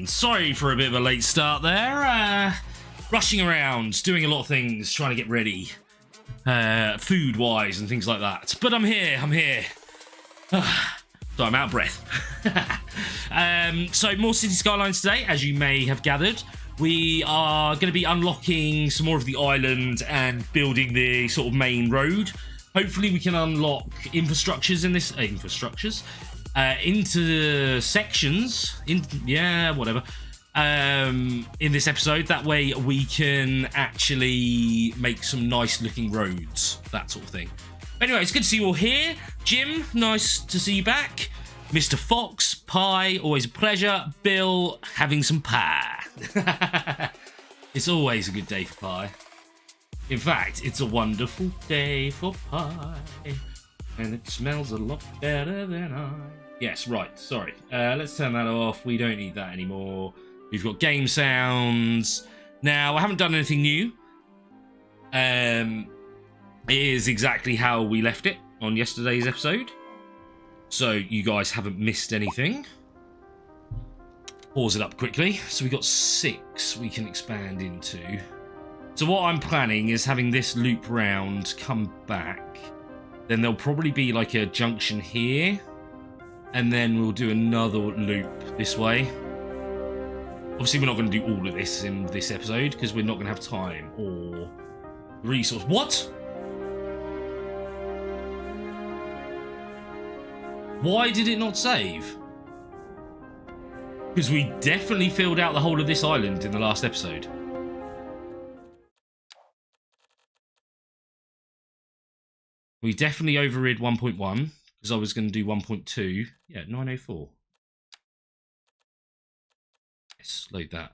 Sorry for a bit of a late start there. Rushing around, doing a lot of things, trying to get ready, food-wise and things like that. But I'm here. So I'm out of breath. So more City Skylines today, as you may have gathered. We are going to be unlocking some more of the island and building the sort of main road. Hopefully we can unlock infrastructures in this... into sections, in this episode. That way we can actually make some nice looking roads, that sort of thing. Anyway, it's good to see you all here. Jim, nice to see you back. Mr. Fox, pie, always a pleasure. Bill, having some pie. It's always a good day for pie. In fact, it's a wonderful day for pie. And it smells a lot better than I... Yes, right, sorry. Let's turn that off. We don't need that anymore. We've got game sounds. Now, I haven't done anything new. It is exactly how we left it on yesterday's episode. So you guys haven't missed anything. Pause it up quickly. So we got 6 we can expand into. So what I'm planning is having this loop round come back. Then there'll probably be like a junction here. And then we'll do another loop this way. Obviously, we're not going to do all of this in this episode because we're not going to have time or resource. What? Why did it not save? Because we definitely filled out the whole of this island in the last episode. We definitely overrid 1.1. Because I was going to do 1.2. Yeah, 904. Let's load that.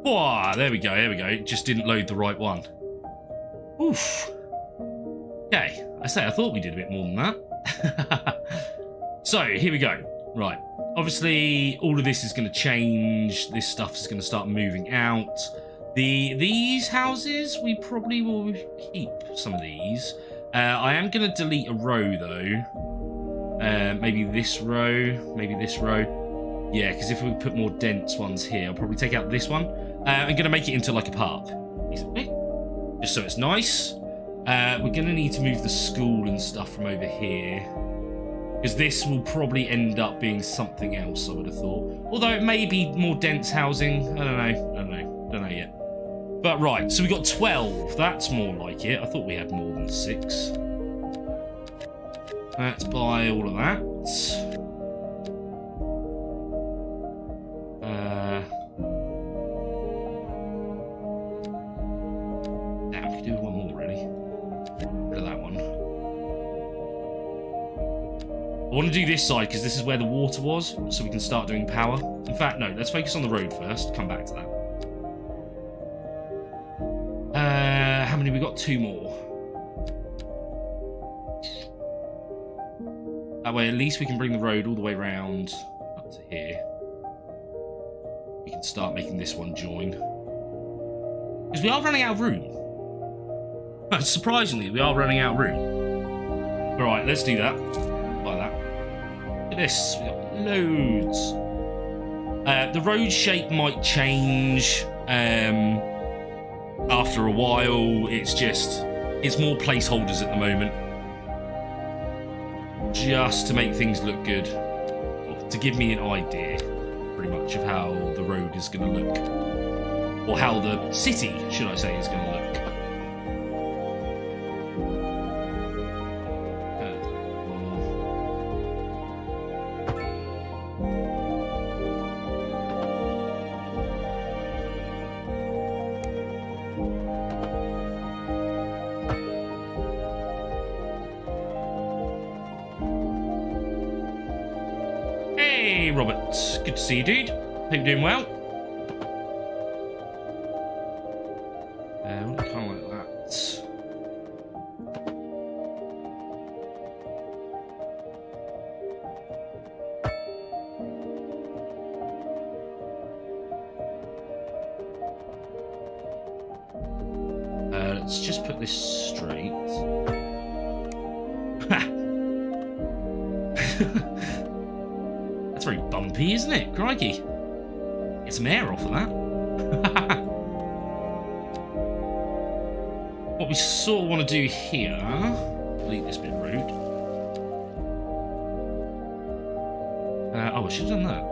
Whoa, there we go. It just didn't load the right one. Oof. Okay, I thought we did a bit more than that. So, here we go. Right. Obviously, all of this is going to change. This stuff is going to start moving out. These houses, we probably will keep some of these. I am going to delete a row, though. Maybe this row, maybe this row. Yeah, because if we put more dense ones here, I'll probably take out this one. I'm going to make it into like a park, basically. Just so it's nice. We're going to need to move the school and stuff from over here. Because this will probably end up being something else, I would have thought. Although it may be more dense housing. I don't know yet. But right, so we got 12. That's more like it. I thought we had more than 6. Let's buy all of that. Damn, we could do one more, really. Rid of that one. I want to do this side because this is where the water was, so we can start doing power. In fact, no, let's focus on the road first. Come back to that. How many? We got 2 more. That way, at least we can bring the road all the way around up to here. We can start making this one join. Because we are running out of room. Surprisingly, we are running out of room. Alright, let's do that. Like that. Look at this. We got loads. The road shape might change. After a while, it's more placeholders at the moment. Just to make things look good. Or to give me an idea, pretty much, of how the road is going to look. Or how the city, should I say, is going to look. Hey, Robert. Good to see you, dude. Hope you're doing well. Kind of like that. Let's just put this straight. That's very bumpy, isn't it? Crikey. Get some air off of that. What we sort of want to do here, delete this bit rude. Oh, I should have done that.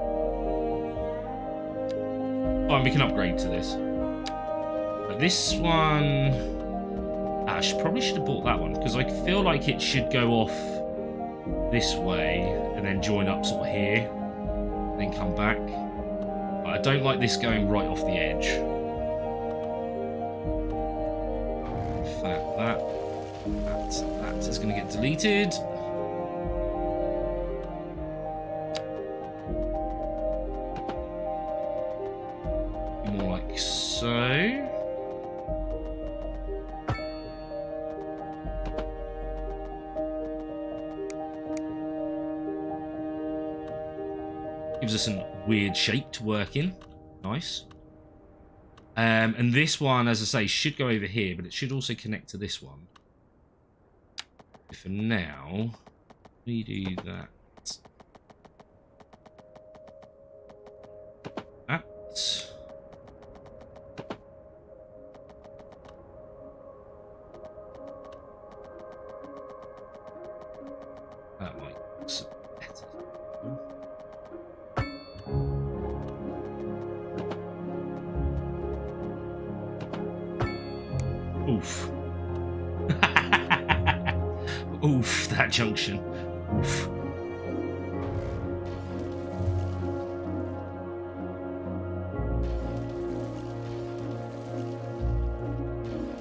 Fine, we can upgrade to this. But this one, I probably should have bought that one because I feel like it should go off this way and then join up sort of here, and then come back. But I don't like this going right off the edge. In fact, that is going to get deleted. More like so. Gives us a weird shape to work in. Nice. And this one, as I say, should go over here, but it should also connect to this one. For now, we do that. That. That might look better. Oof. Oof, that junction. Oof.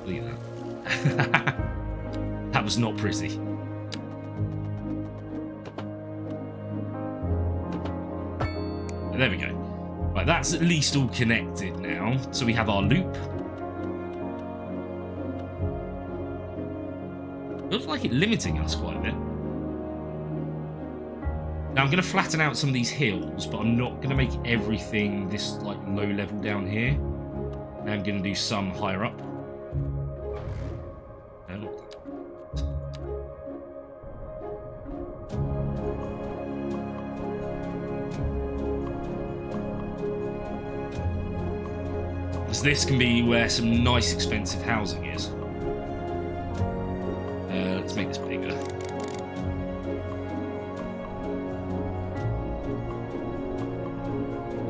Look at that. That was not pretty. There we go. Right, that's at least all connected now. So we have our loop. Looks like it's limiting us quite a bit. Now I'm going to flatten out some of these hills, but I'm not going to make everything this like low level down here. I'm going to do some higher up. Because this can be where some nice expensive housing is. Let's make this bigger.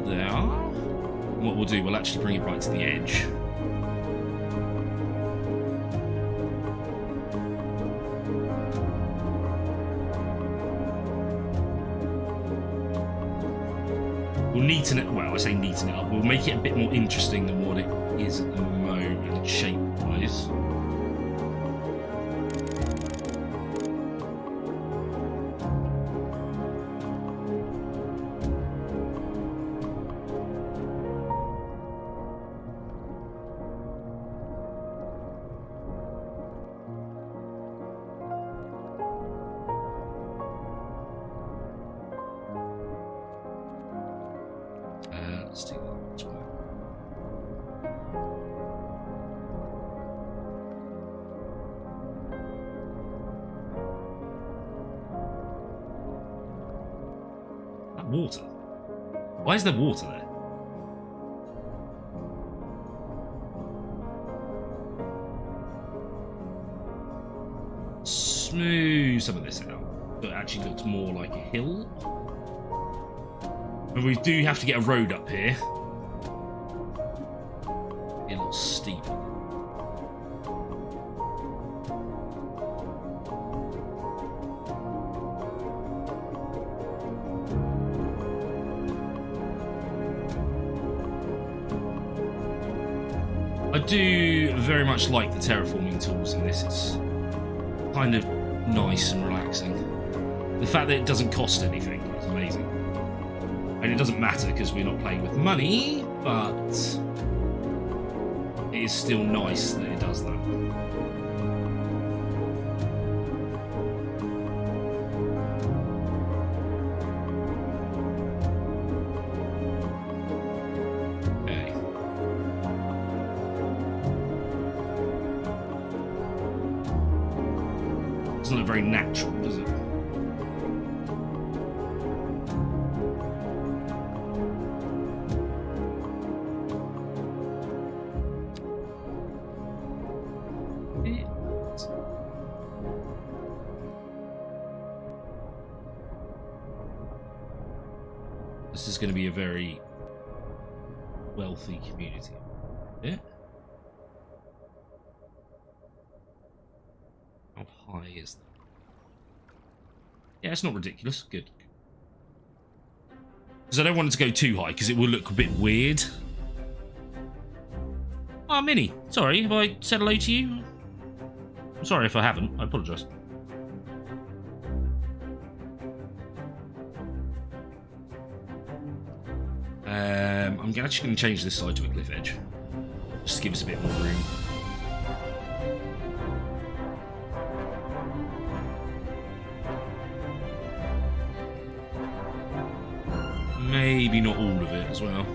There. And what we'll do, we'll actually bring it right to the edge. We'll neaten it, well, I say neaten it up. We'll make it a bit more interesting than what it is at the moment, shape-wise. Let's do that as well. That water. Why is there water there? Smooth some of this out. So it actually looks more like a hill. But we do have to get a road up here. A little steep. I do very much like the terraforming tools in this. It's kind of nice and relaxing. The fact that it doesn't cost anything is amazing. And it doesn't matter because we're not playing with money, but it is still nice that it does that. Okay. Doesn't look very natural, does it? This is going to be a very wealthy community. Yeah. How high is that? Yeah, it's not ridiculous. Good. Because I don't want it to go too high because it will look a bit weird. Oh, Minnie. Sorry, have I said hello to you? I'm sorry if I haven't. I apologise. I'm actually going to change this side to a cliff edge, just to give us a bit more room. Maybe not all of it as well.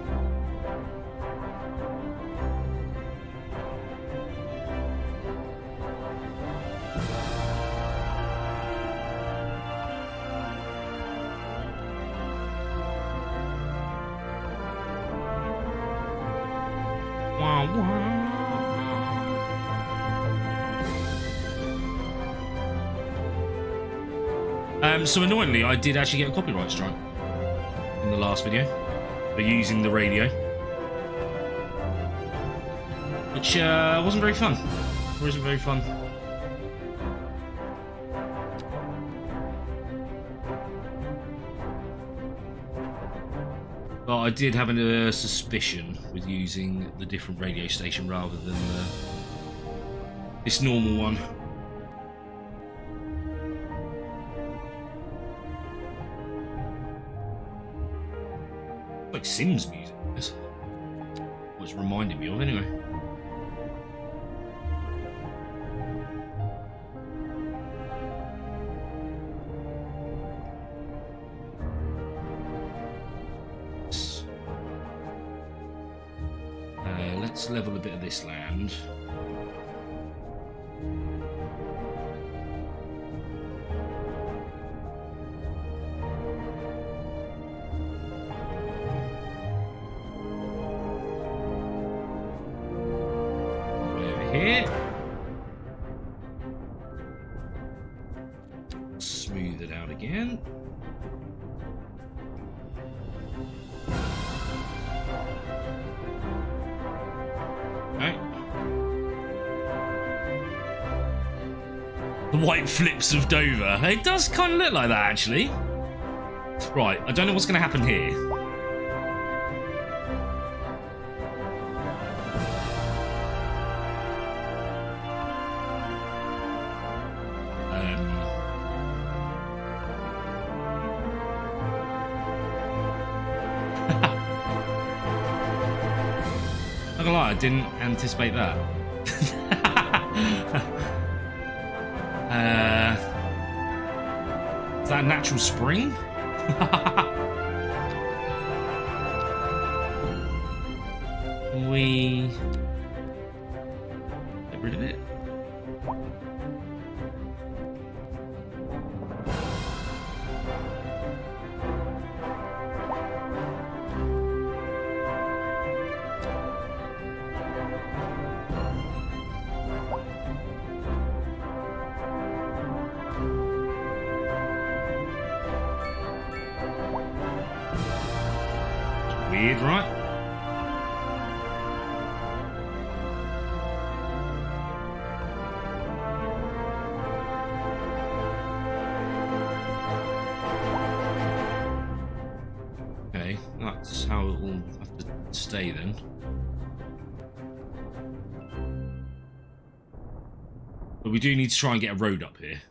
So annoyingly, I did actually get a copyright strike in the last video for using the radio, which wasn't very fun. Wasn't very fun. But I did have a suspicion with using the different radio station rather than this normal one. Like Sims music, that's what it's reminding me of anyway. Let's level a bit of this land. Here. Smooth it out again. Okay. The white flips of Dover. It does kind of look like that, actually. Right, I don't know what's going to happen here. Not gonna lie, I didn't anticipate that. Is that a natural spring? Can we get rid of it? Weird, right? Okay, that's how it will have to stay then. But we do need to try and get a road up here.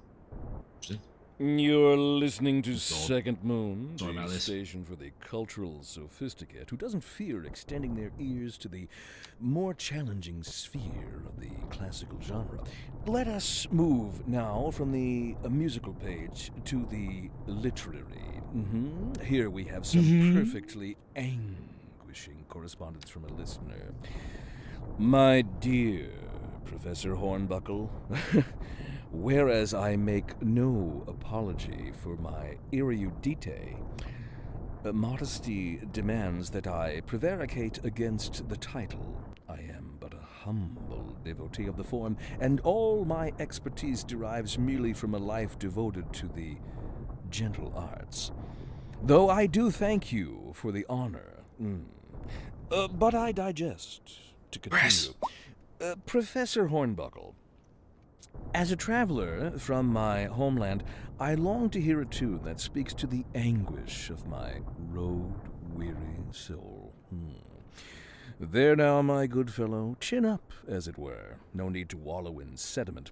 You're listening to God. Second Moon, Sorry about the this. station for the cultural sophisticate who doesn't fear extending their ears to the more challenging sphere of the classical genre. Let us move now from the musical page to the literary. Here we have some perfectly anguishing correspondence from a listener. My dear Professor Hornbuckle, whereas I make no apology for my erudite, modesty demands that I prevaricate against the title. I am but a humble devotee of the form, and all my expertise derives merely from a life devoted to the gentle arts. Though I do thank you for the honor. But I digest. To continue. Professor Hornbuckle, as a traveler from my homeland, I long to hear a tune that speaks to the anguish of my road-weary soul. There now, my good fellow, chin up, as it were. No need to wallow in sediment.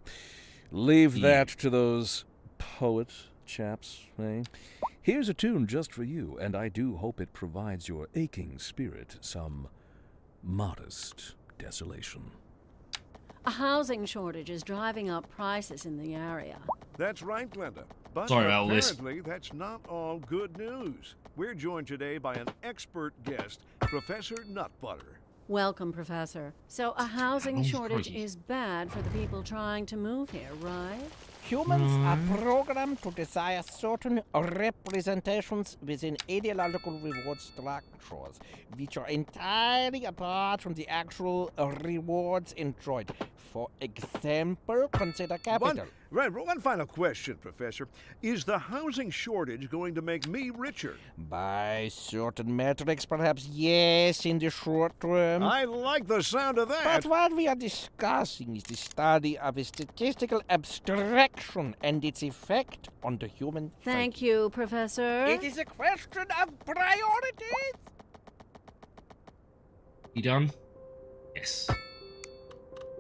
Leave that to those poet chaps, eh? Here's a tune just for you, and I do hope it provides your aching spirit some modest desolation. A housing shortage is driving up prices in the area. That's right, Glenda. But Sorry about this. apparently that's not all good news. We're joined today by an expert guest, Professor Nutbutter. Welcome, Professor. So a housing Oh, shortage crikey. is bad for the people trying to move here, right? Humans are programmed to desire certain representations within ideological reward structures, which are entirely apart from the actual rewards enjoyed. For example, consider capital. One final question, Professor. Is the housing shortage going to make me richer? By certain metrics, perhaps yes, in the short term. I like the sound of that. But what we are discussing is the study of a statistical abstraction and its effect on the human Thank you, Professor. It is a question of priorities. You done? Yes.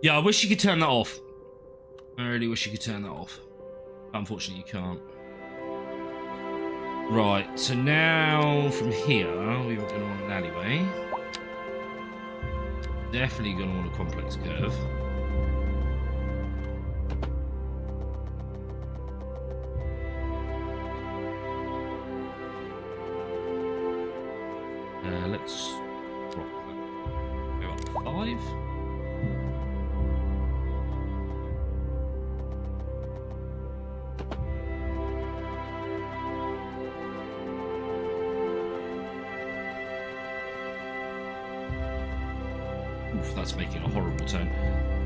Yeah, I wish you could turn that off. I really wish you could turn that off. But unfortunately, you can't. Right, so now from here, we were going to want an alleyway. Definitely going to want a complex curve. Let's drop that. Go up 5. Oof, that's making a horrible turn.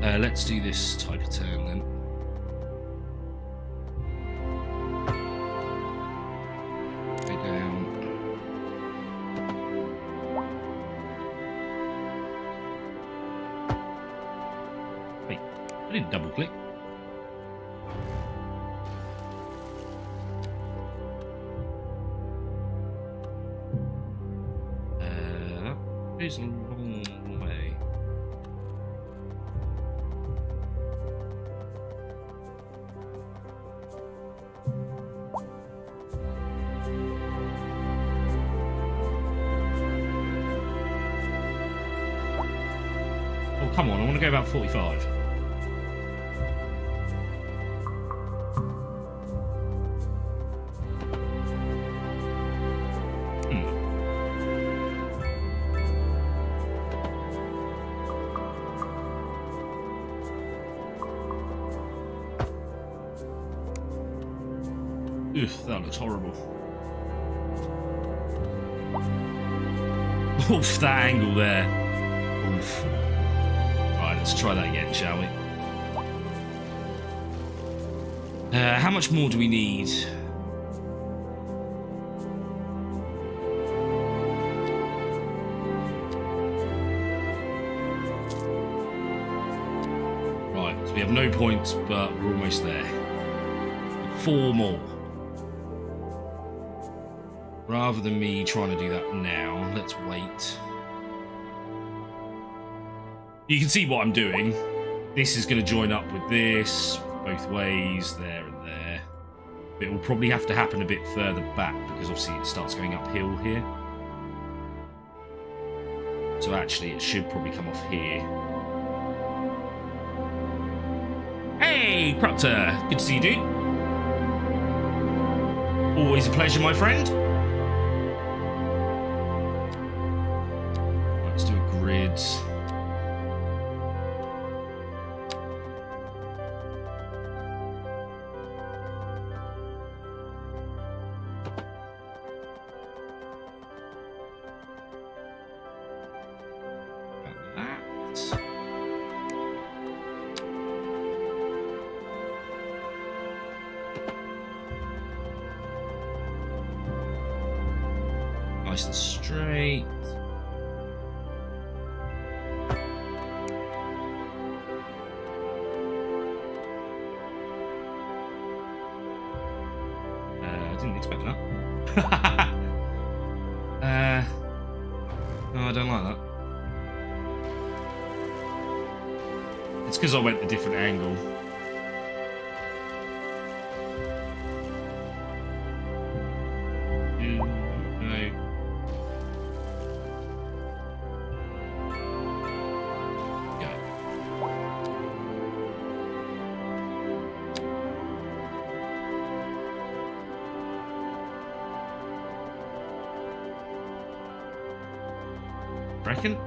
Let's do this type of turn then. Go down. Wait, I didn't double click. That is a long way. Oh, come on, I want to go about 45. Oof, that looks horrible. Oof, that angle there. Oof. Right, let's try that again, shall we? How much more do we need? Right, so we have no points, but we're almost there. 4 more. Rather than me trying to do that now, let's wait. You can see what I'm doing. This is going to join up with this, both ways, there and there. It will probably have to happen a bit further back because obviously it starts going uphill here. So actually it should probably come off here. Hey, Proctor! Good to see you, dude. Always a pleasure, my friend. Let's do a grid. Nice and straight. I didn't expect that. No, I don't like that. It's because I went a different angle. No. Reckon?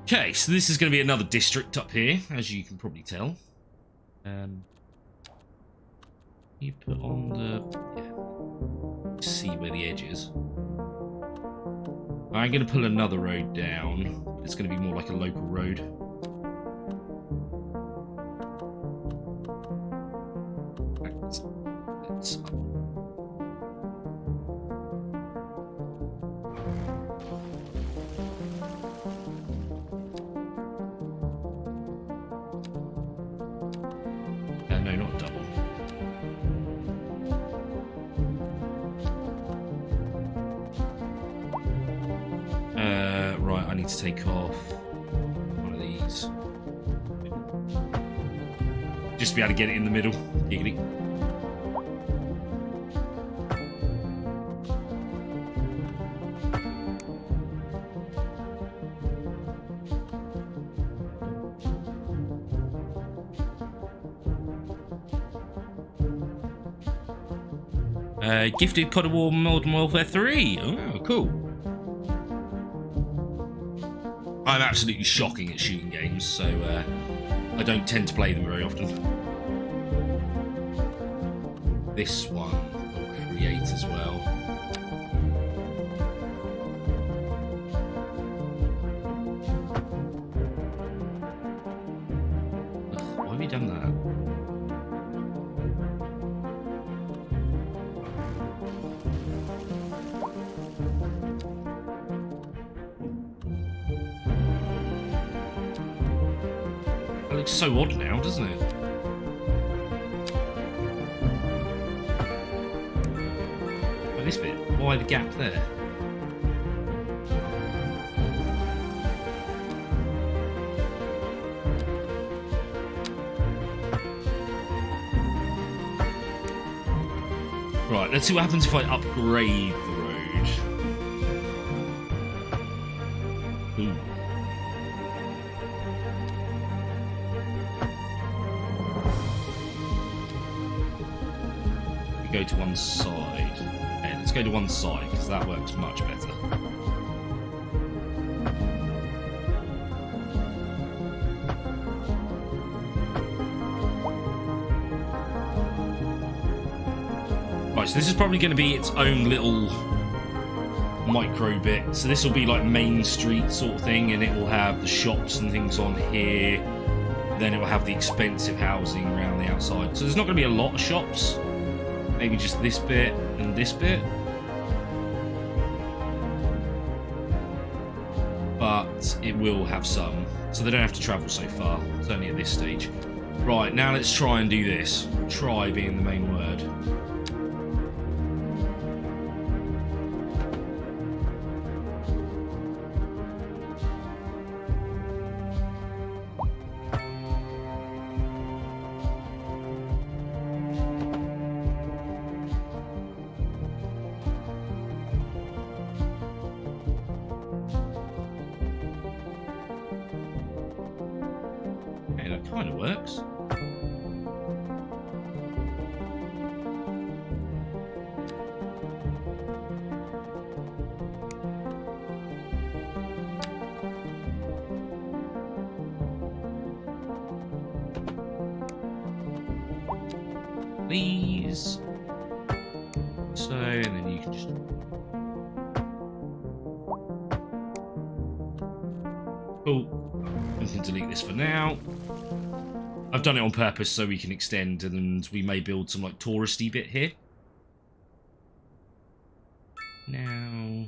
Okay, so this is going to be another district up here, as you can probably tell. You put on the... yeah. See where the edge is. I'm going to pull another road down. It's going to be more like a local road. That's up. No, not double. Right, I need to take off one of these. Just to be able to get it in the middle. Giggity. Gifted COD of War Modern Warfare 3. Oh, cool. I'm absolutely shocking at shooting games, so I don't tend to play them very often. This one I'll create as well. Ugh, why have you done that? That looks so odd now, doesn't it? Oh, this bit. Why the gap there? Right, let's see what happens if I upgrade the road. Ooh. We go to one side. Okay, let's go to one side because that works much better. Right, so this is probably going to be its own little micro bit. So this will be like Main Street sort of thing, and it will have the shops and things on here. Then it will have the expensive housing around the outside. So there's not going to be a lot of shops. Maybe just this bit and this bit. But it will have some. So they don't have to travel so far. It's only at this stage. Right, now let's try and do this. Try being the main word. that kind of works. Please. So, and then you can just... Cool. We can delete this for now. I've done it on purpose so we can extend and we may build some like touristy bit here. Now...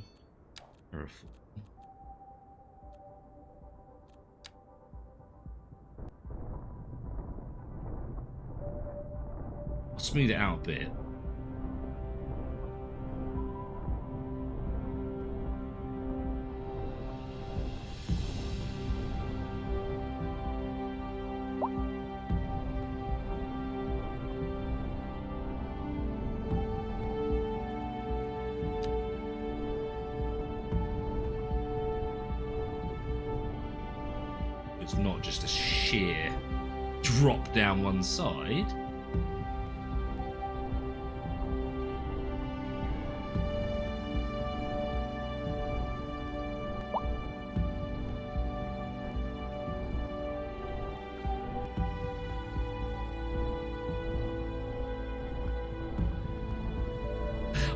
I'll smooth it out a bit. It's not just a sheer drop down one side.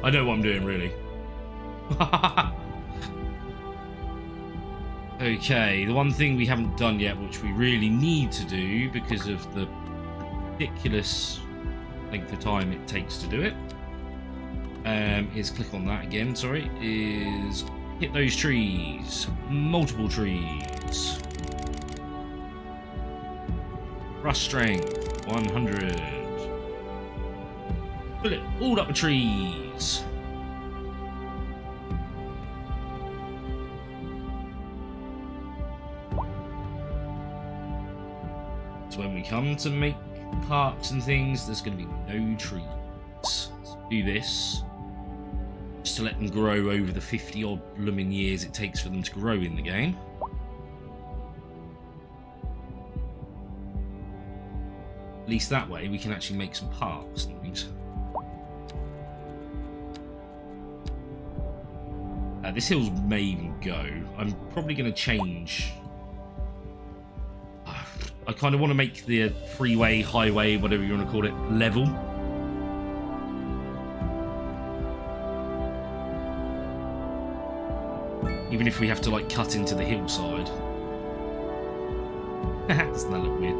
I know what I'm doing, really. Okay, the one thing we haven't done yet, which we really need to do because of the ridiculous length of time it takes to do it, is click on that again, sorry, is hit those trees. Multiple trees. Brush strength, 100. Pull it all up the trees. So when we come to make parks and things, there's going to be no trees. So do this just to let them grow over the 50 odd blooming years it takes for them to grow in the game. At least that way we can actually make some parks and things. This hill may even go. I'm probably going to change. I kind of want to make the freeway, highway, whatever you want to call it, level. Even if we have to like cut into the hillside. Doesn't that look weird?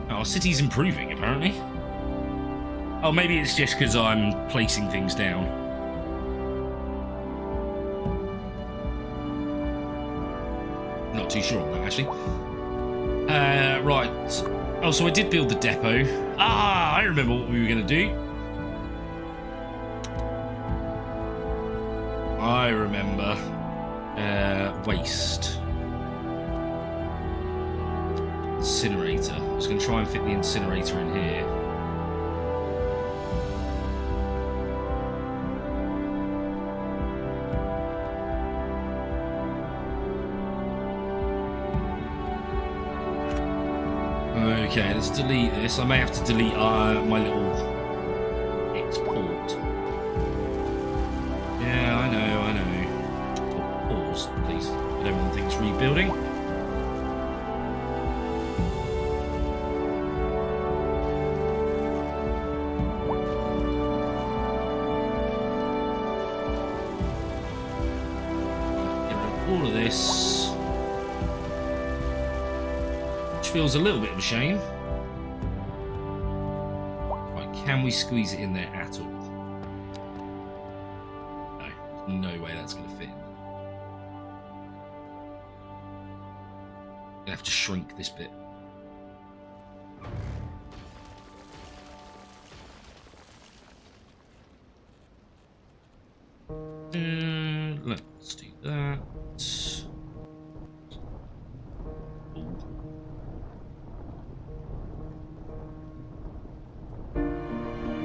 Oh, our city's improving apparently. Oh, maybe it's just because I'm placing things down. Not too sure on that, actually. Right. Oh, so I did build the depot. Ah, I remember what we were going to do. I remember. Waste. Incinerator. I was going to try and fit the incinerator in here. Okay, let's delete this. I may have to delete my little export. Yeah, I know. Oh, pause, please. I don't want things rebuilding. Get rid of all of this. Feels a little bit of a shame. Right, can we squeeze it in there at all? No, there's no way that's going to fit. I'm going to have to shrink this bit. Let's do that.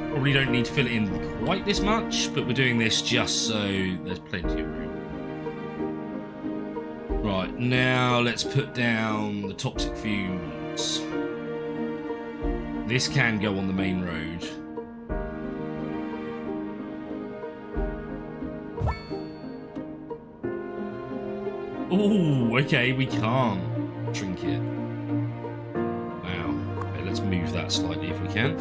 Probably don't need to fill it in quite this much, but we're doing this just so there's plenty of room. Right, now let's put down the toxic fumes. This can go on the main road. Oh, okay, we can't trinket. Wow. Okay, let's move that slightly if we can.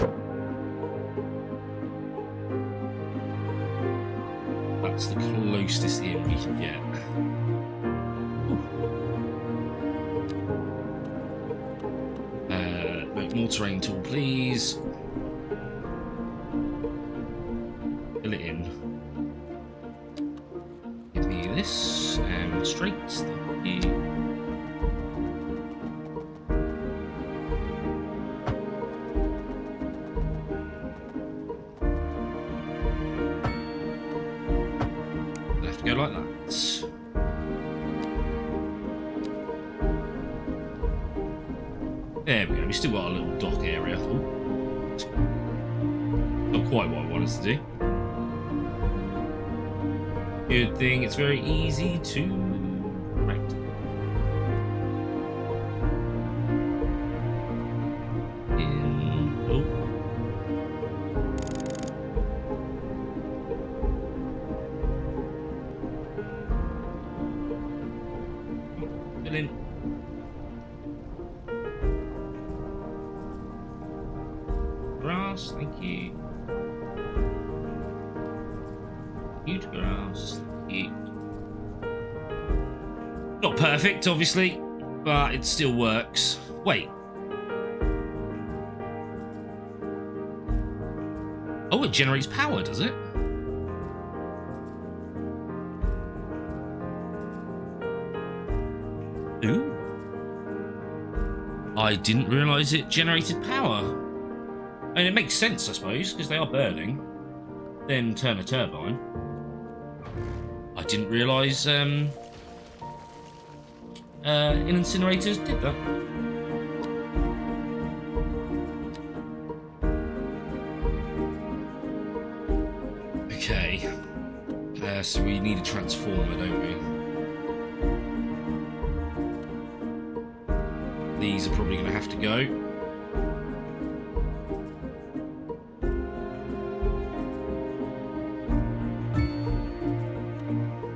That's the closest in we can get. Make more terrain tool, please. Fill it in. Give me this and straight. Thank you. I have to go like that. There we go, we still got a little dock area. Ooh. Not quite what I wanted to do. Good thing it's very easy to rectify. Fill in. Grass, thank you. Huge grass, thank you. Not perfect, obviously, but it still works. Wait. Oh, it generates power, does it? Ooh. I didn't realise it generated power. I mean, it makes sense, I suppose, because they are burning. Then turn a turbine. I didn't realise incinerators did that. Okay. So we need a transformer, don't we? These are probably going to have to go.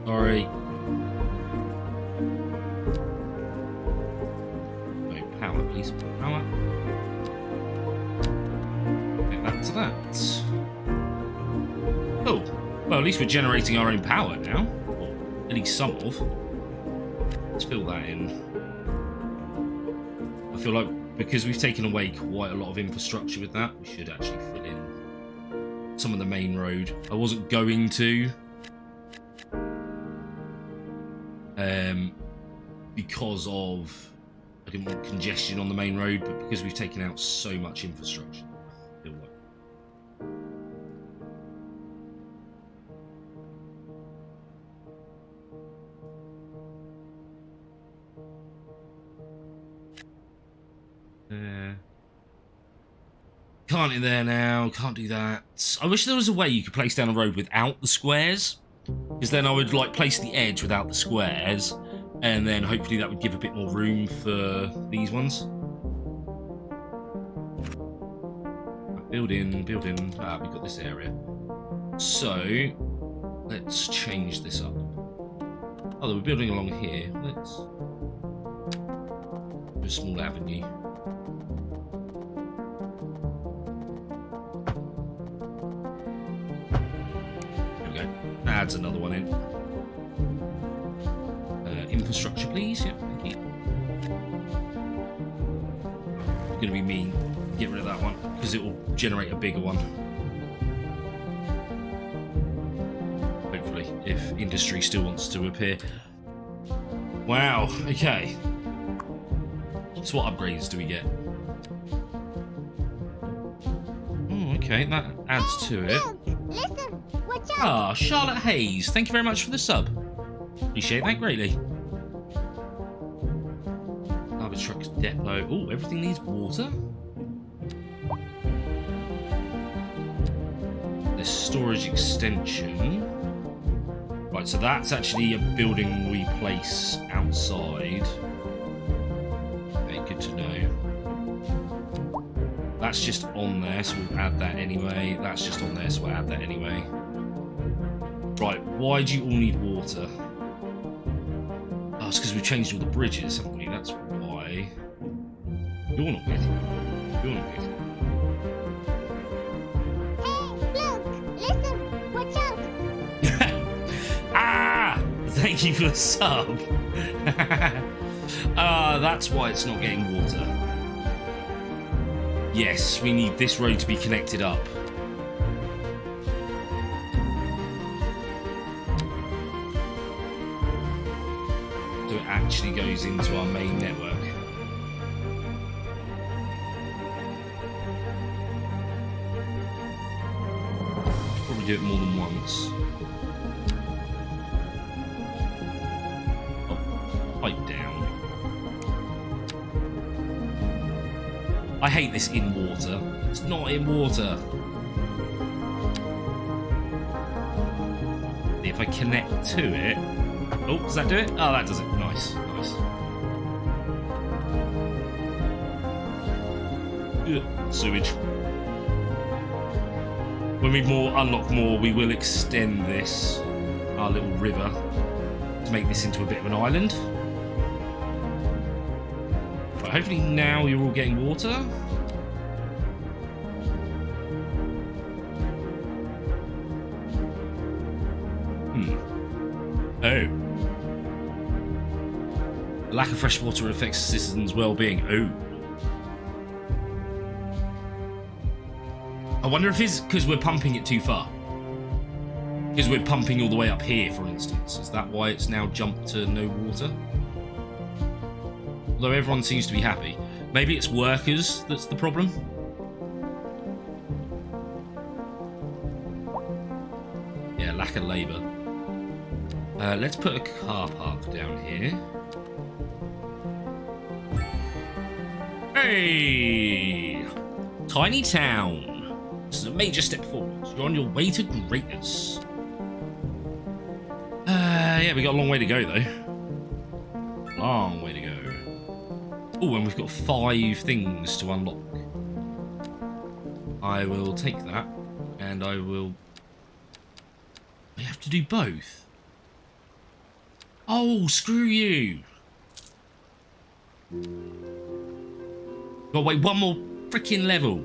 Sorry. No power, please. Power. Get back to that. Oh, well, at least we're generating our own power now. Or at least some of. Let's fill that in. I feel like because we've taken away quite a lot of infrastructure with that, we should actually fill in some of the main road. I wasn't going to. Because of I didn't want congestion on the main road, but because we've taken out so much infrastructure, I feel like can't in there now, can't do that. I wish there was a way you could place down a road without the squares, because then I would like place the edge without the squares, and then hopefully that would give a bit more room for these ones. Build in. Ah, we've got this area. So, let's change this up. Oh, we're building along here. Let's do a small avenue. There we go. Adds another one in. Infrastructure, please. Yep, thank you. It's gonna be mean. Get rid of that one because it will generate a bigger one. Hopefully, if industry still wants to appear. Wow. Okay. So what upgrades do we get? Oh, okay, that adds to it. Listen, watch out. Ah, Charlotte Hayes. Thank you very much for the sub. Appreciate that greatly. Garbage trucks depot. Oh, everything needs water. This storage extension. Right, so that's actually a building we place outside. Okay, good to know. That's just on there, so we'll add that anyway. That's just on there, so we'll add that anyway. Right, why do you all need water? Oh, it's because we've changed all the bridges, haven't we? That's why. You're not getting it. You're not getting it. Hey, look! Listen! Watch out! Ah! Thank you for the sub. That's why it's not getting water. Yes, we need this road to be connected up. So it actually goes into our main network. Probably do it more than once. Oh, pipe down. I hate this in water. It's not in water. If I connect to it... Oh, does that do it? Oh, that does it. Nice, nice. Ugh, sewage. When we unlock more, we will extend this, our little river, to make this into a bit of an island. Right, hopefully now you're all getting water. Oh. Lack of fresh water affects citizens' well-being. Oh. I wonder if it's because we're pumping it too far. Because we're pumping all the way up here, for instance. Is that why it's now jumped to no water? Although everyone seems to be happy. Maybe it's workers that's the problem? Yeah, lack of labour. Let's put a car park down here. Hey! Tiny town. This is a major step forward. You're on your way to greatness. Yeah, we got a long way to go, though. Long way to go. Oh, and we've got 5 things to unlock. I will take that, and I will... We have to do both. Oh, screw you. Gotta wait one more freaking level.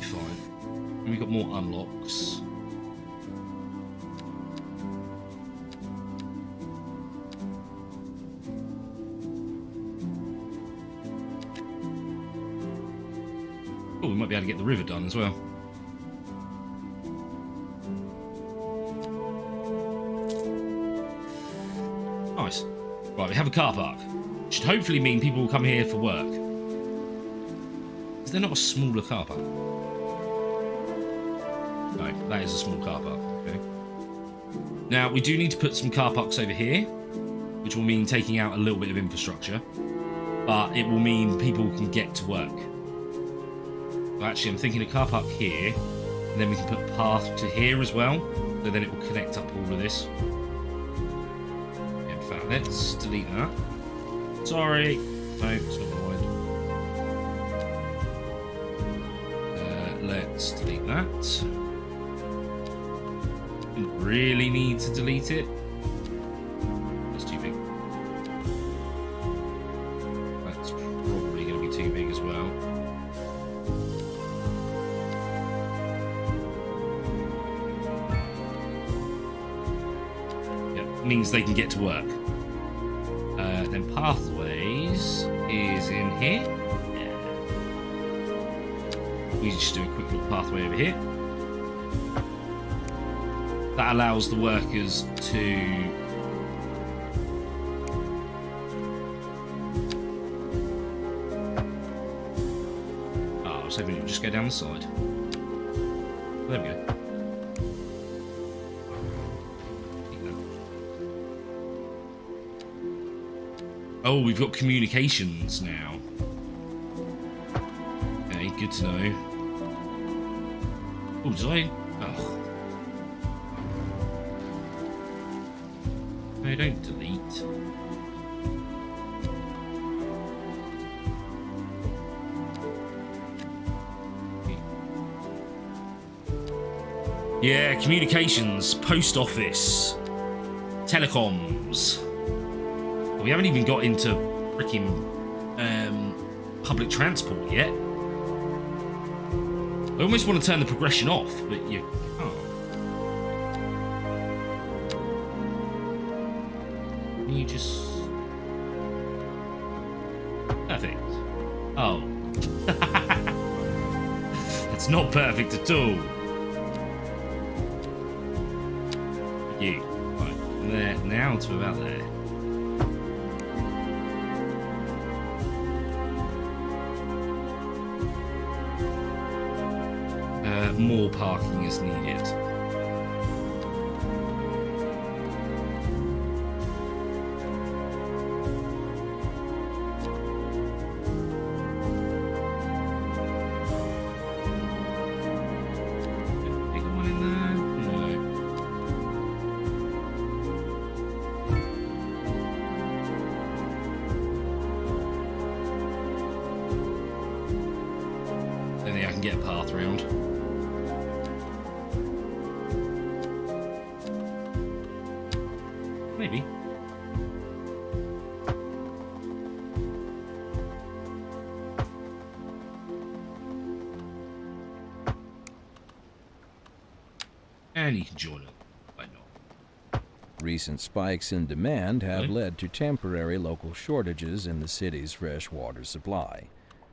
Fine. And we got more unlocks. Oh, we might be able to get the river done as well. Nice. Right, we have a car park. Should hopefully mean people will come here for work. Is there not a smaller car park? No, that is a small car park. Okay. Now, we do need to put some car parks over here, which will mean taking out a little bit of infrastructure. But it will mean people can get to work. Well, actually, I'm thinking a car park here, and then we can put a path to here as well, so then it will connect up all of this. In fact, let's delete that. Sorry. No, it's not void. Let's delete that. Didn't really need to delete it. That's too big. That's probably going to be too big as well. Means they can get to work. Then pathways is in here. Yeah. We just do a quick little pathway over here. That allows the workers to I was hoping it would just go down the side. There we go. Oh, we've got communications now. Okay, good to know. Oh, did I? Oh. No, don't delete. Yeah, communications, post office, telecoms. We haven't even got into freaking public transport yet. I almost want to turn the progression off, but you can't. You just... Perfect. Oh. It's not perfect at all. You. Right. There. Now to about there. More parking is needed. Bigger one in there? No. Don't think I can get a path round. Maybe. And you can join it. Why not? Recent spikes in demand have led to temporary local shortages in the city's fresh water supply.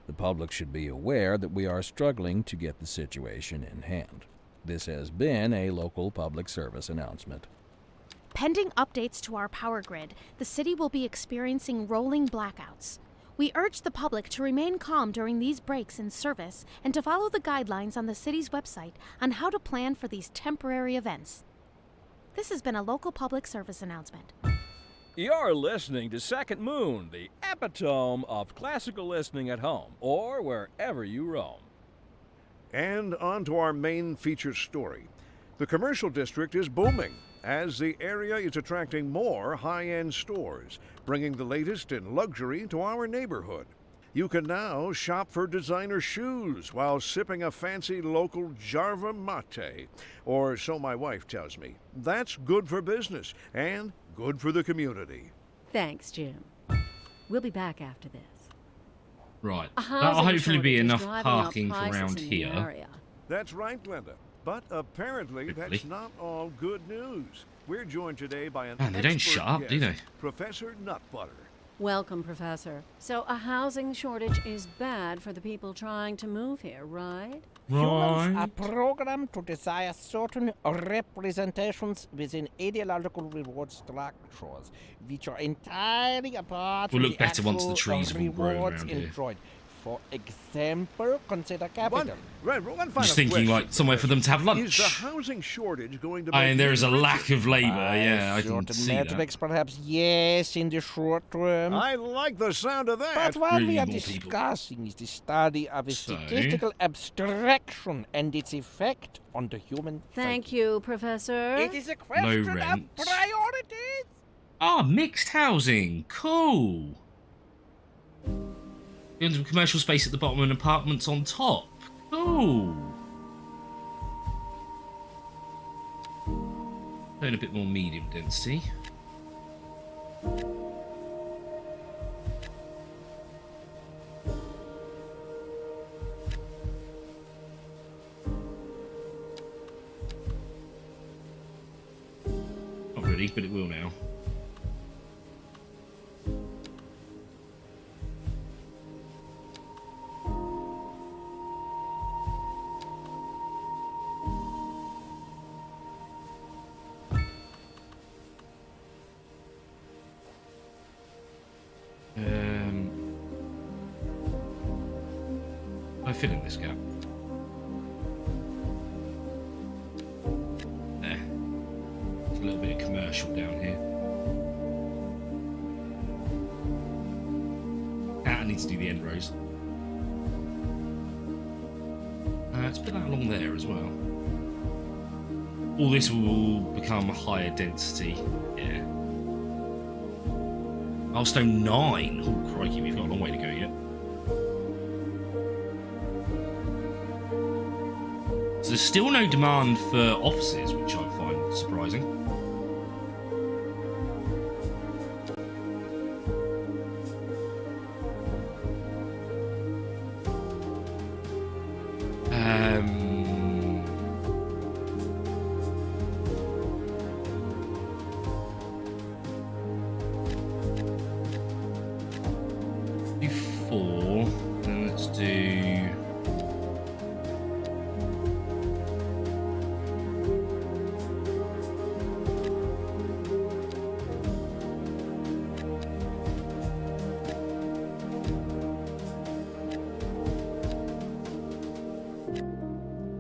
The public should be aware that we are struggling to get the situation in hand. This has been a local public service announcement. Pending updates to our power grid, the city will be experiencing rolling blackouts. We urge the public to remain calm during these breaks in service and to follow the guidelines on the city's website on how to plan for these temporary events. This has been a local public service announcement. You're listening to Second Moon, the epitome of classical listening at home or wherever you roam. And on to our main feature story. The commercial district is booming, as the area is attracting more high-end stores, bringing the latest in luxury to our neighborhood. You can now shop for designer shoes while sipping a fancy local Jarva mate, or so my wife tells me. That's good for business and good for the community. Thanks, Jim. We'll be back after this. Right. A That'll housing hopefully be shortage is enough driving up parking for prices around in the here. area. That's right, Glenda. But apparently Hopefully. that's not all good news. We're joined today by an Man, they don't expert shut up, do guest, they? Professor Nutbutter. Welcome, Professor. So a housing shortage is bad for the people trying to move here, right? Humans are Right. programmed to desire certain representations within ideological reward structures, which are entirely apart Will from look the better once the actual trees have all grown rewards around here. enjoyed. For example, consider capital. One I'm final just thinking, question, like, somewhere for them to have Is lunch. the housing shortage going to I make mean, there is a you lack of labour, By yeah, I can certain see that. metrics, perhaps yes, in the short term. I like the sound of that. But what we Really are more people. discussing is the study of a So? statistical abstraction and its effect on the human Thank psyche. you, Professor. It is a question of rents. priorities. Ah, mixed housing. Cool. Buildings with commercial space at the bottom and apartments on top. Cool. Going a bit more medium density. Not really, but it will now. I fit in this gap. There. There's a little bit of commercial down here. I need to do the end rows. Let's put that along there as well. All this will become higher density. Yeah. Milestone 9. Oh, crikey, we've got a long way to go yet. So there's still no demand for offices, which I find surprising. Do 4, then let's do...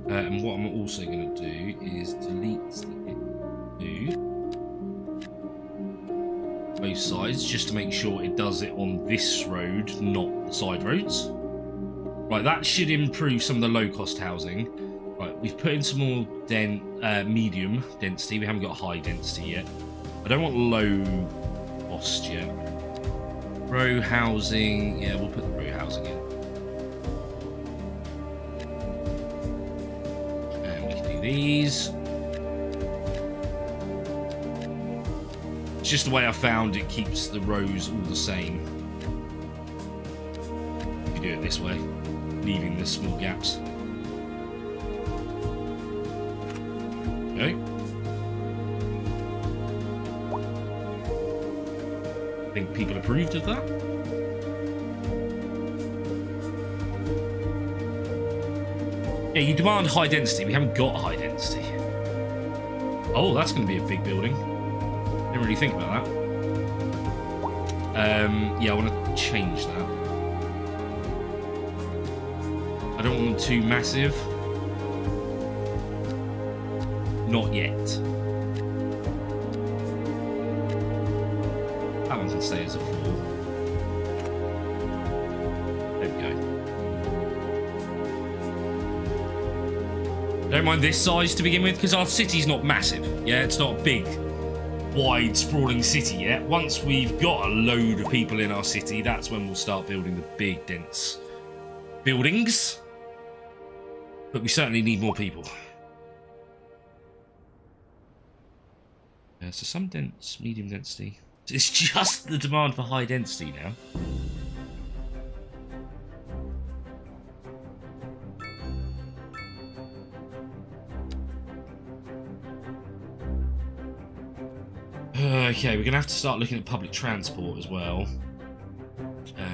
and what I'm also going to do is delete the both sides, just to make sure it does it on this road, not the side roads. Right, that should improve some of the low-cost housing. Right, we've put in some more medium density. We haven't got high density yet. I don't want low cost yet. Row housing, yeah, we'll put the row housing in. These. It's just the way I found it keeps the rows all the same. You do it this way, leaving the small gaps. Okay. I think people approved of that. Yeah, you demand high density. We haven't got high density. Oh, that's going to be a big building. Didn't really think about that. Yeah, I want to change that. I don't want them too massive. Not yet. That one can stay as a 4. There we go. Don't mind this size to begin with, because our city's not massive. Yeah, it's not a big, wide, sprawling city yet. Once we've got a load of people in our city, that's when we'll start building the big, dense buildings. But we certainly need more people. So some dense, medium density. It's just the demand for high density now. Okay, we're going to have to start looking at public transport as well.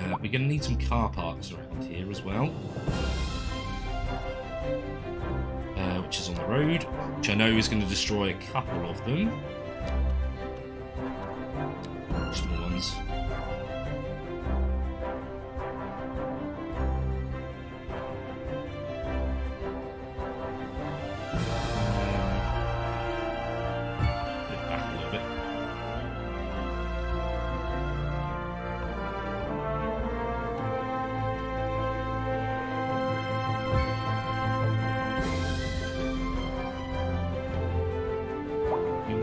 We're going to need some car parks around here as well. Which is on the road, which I know is going to destroy a couple of them. Small ones. Put it back a little bit.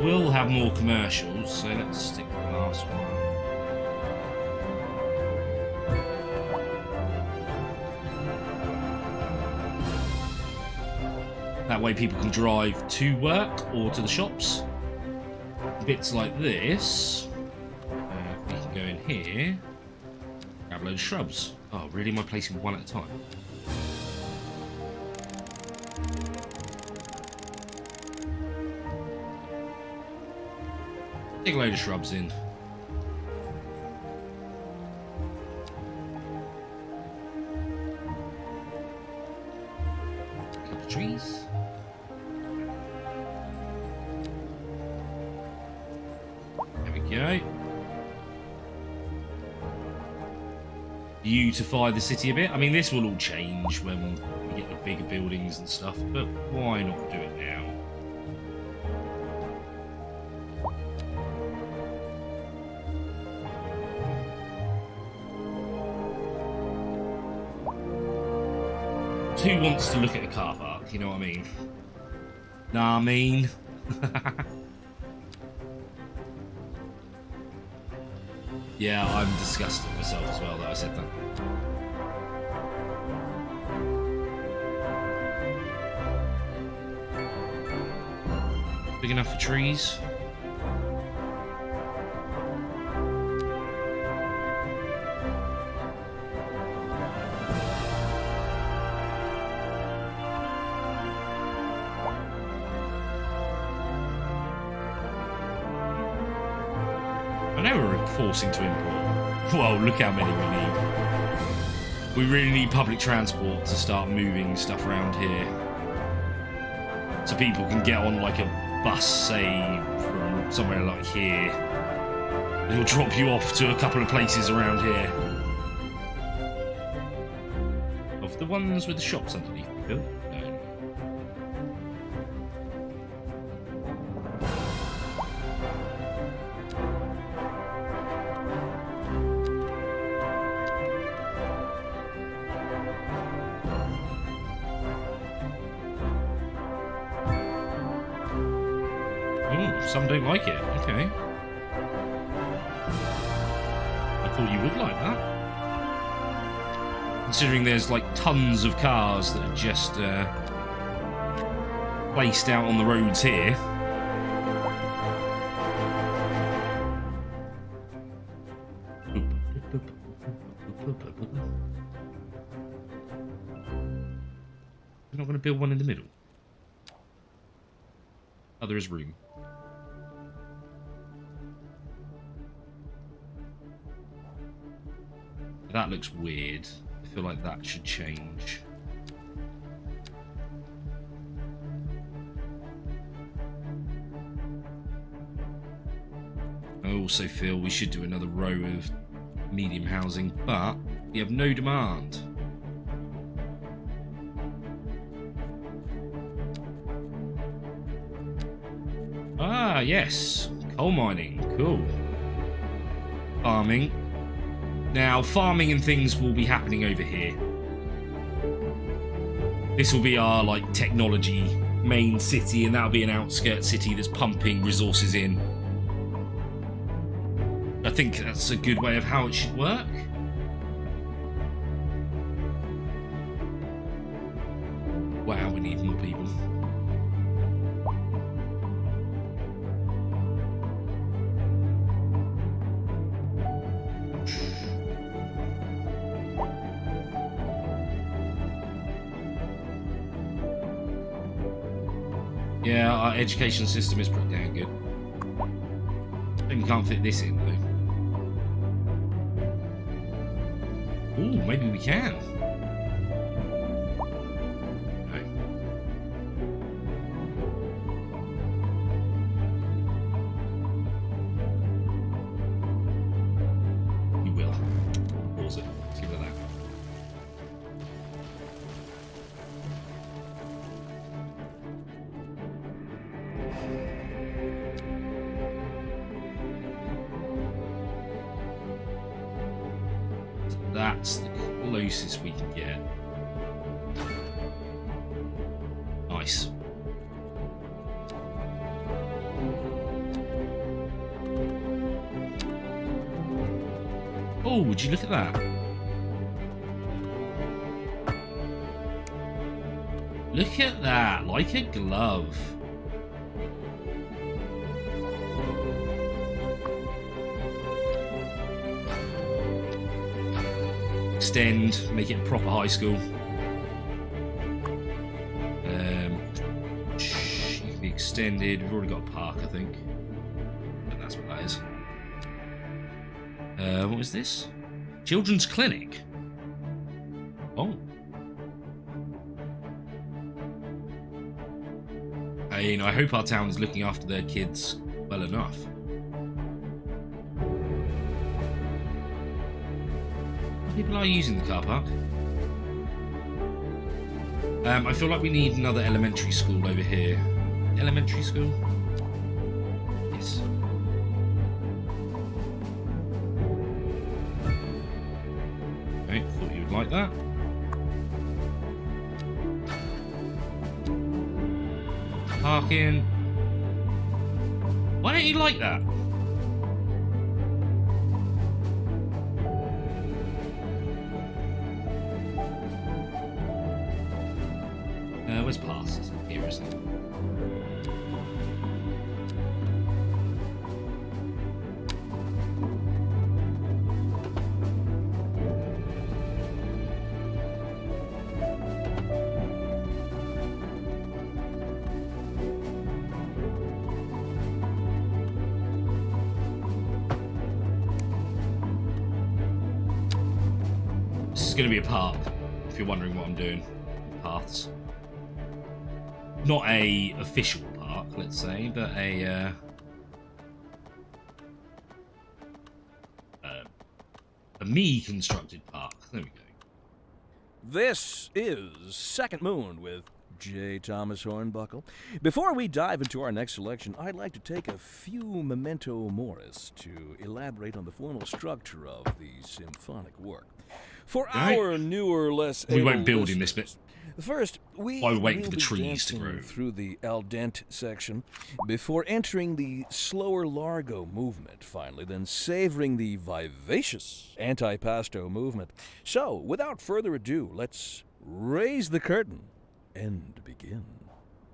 We'll have more commercials, so let's stick to the last one. That way people can drive to work or to the shops. Bits like this, we can go in here, grab a load of shrubs. Oh, really? Am I placing one at a time? Take a load of shrubs in. A couple of trees. There we go. Beautify the city a bit. I mean, this will all change when we get the bigger buildings and stuff, but why not do it now? who wants to look at a car park? You know what I mean? Nah, I mean. Yeah, I'm disgusted myself as well that I said that. Big enough for trees? I know we're forcing to import. Whoa, look how many we need. We really need public transport to start moving stuff around here. So people can get on like a bus, say, from somewhere like here. It'll drop you off to a couple of places around here. Of the ones with the shops underneath, Bill? No. Some don't like it. Okay. I thought you would like that. Considering there's like tons of cars that are just placed out on the roads here. We're not going to build one in the middle. Oh, there is room. That looks weird. I feel like that should change. I also feel we should do another row of medium housing, but we have no demand. Ah, yes. Coal mining. Cool. Farming. Now, farming and things will be happening over here. This will be our, like, technology main city, and that'll be an outskirt city that's pumping resources in. I think that's a good way of how it should work. Wow, we need more people. Yeah, our education system is pretty damn good. I think we can't fit this in, though. Ooh, maybe we can. No. We will. Pause it. Let's give it that. That's the closest we can get. Nice. Oh, would you look at that? Look at that, like a glove. Extend, make it a proper high school. You can be extended. We've already got a park, I think. And that's what that is. What is this? Children's clinic. Oh. I mean, I hope our town is looking after their kids well enough. People are using the car park. I feel like we need another elementary school over here. Elementary school? Yes. Okay, thought you would like that. parking. Why don't you like that? Where's passes? Here, isn't it? This is going to be a park, if you're wondering what I'm doing. Paths. Not a official park, let's say, but a me-constructed park. There we go. This is Second Moon with J. Thomas Hornbuckle. Before we dive into our next selection, I'd like to take a few memento moris to elaborate on the formal structure of the symphonic work. For our newer, less We able won't build in this listeners, bit. First, While we wait for the will be trees to dancing grow. through the al dente section before entering the slower largo movement, finally, then savoring the vivacious antipasto movement. So, without further ado, let's raise the curtain and begin.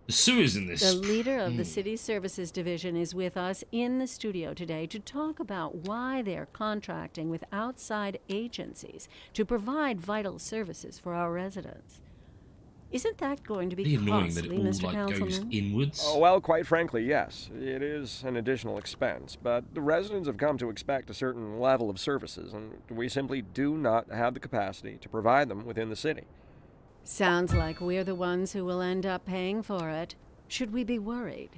The sewers in this. The leader of the City Services Division is with us in the studio today to talk about why they're contracting with outside agencies to provide vital services for our residents. Isn't that going to be Pretty annoying that costly, it all Mr. like goes Councilman? inwards. Oh, well, quite frankly, yes. It is an additional expense, but the residents have come to expect a certain level of services, and we simply do not have the capacity to provide them within the city. Sounds like we're the ones who will end up paying for it. Should we be worried?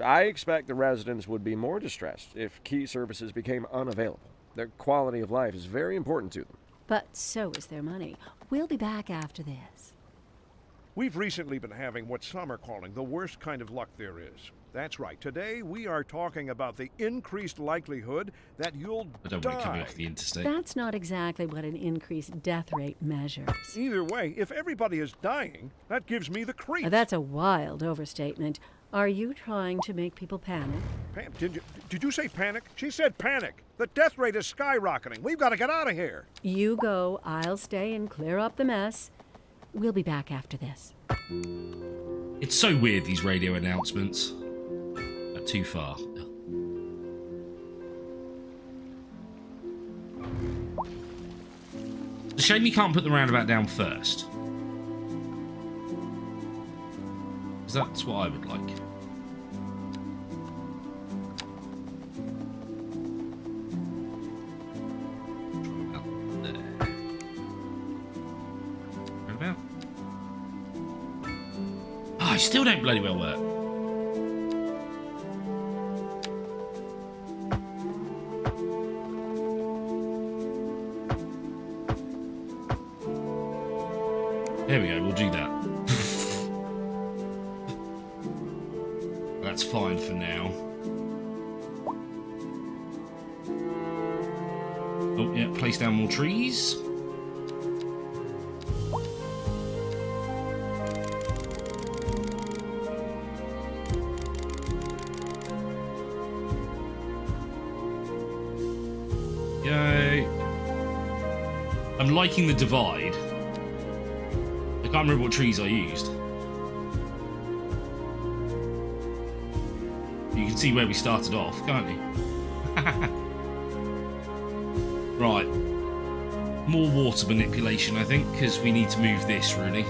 I expect the residents would be more distressed if key services became unavailable. Their quality of life is very important to them. But so is their money. We'll be back after this. We've recently been having what some are calling the worst kind of luck there is. That's right. Today we are talking about the increased likelihood that you'll I don't want it coming die. off the interstate. That's not exactly what an increased death rate measures. Either way, if everybody is dying, that gives me the creeps. That's a wild overstatement. Are you trying to make people panic? Did you say panic? She said panic. The death rate is skyrocketing. We've got to get out of here. You go, I'll stay and clear up the mess. We'll be back after this. It's so weird, these radio announcements. Too far. It's a shame you can't put the roundabout down first. Because that's what I would like. There. Roundabout. Oh, I still don't bloody well work. There we go, we'll do that. That's fine for now. Oh, yeah, place down more trees. Go. I'm liking the divide. I can't remember what trees I used. You can see where we started off, can't you? Right. More water manipulation, I think, because we need to move this, really.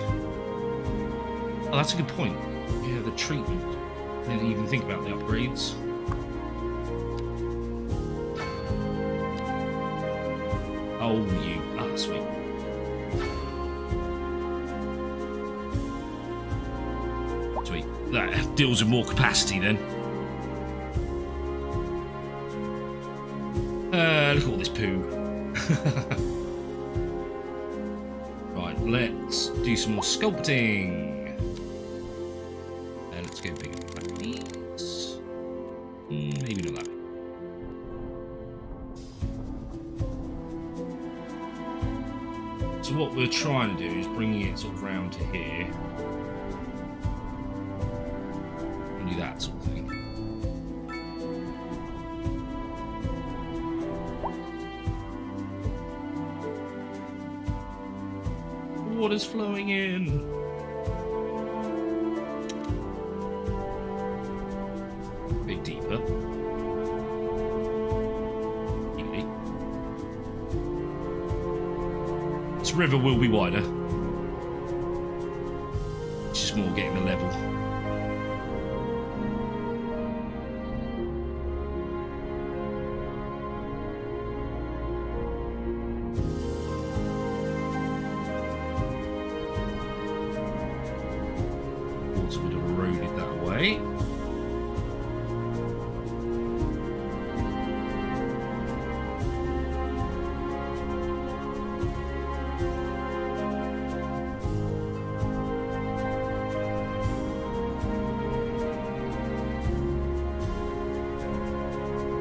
Oh, that's a good point. Yeah, the treatment. Didn't even think about the upgrades. Oh, you. Ah, sweet. Sweet. That deals with more capacity then. Look at all this poo. Right, let's do some more sculpting. Let's go bigger like these. Maybe not that. So what we're trying to do is bringing it sort of round to here. can do that sort of thing. Water's flowing in. A bit deeper. Easy. This river will be wider. It's just more getting the level. Water would have eroded that away.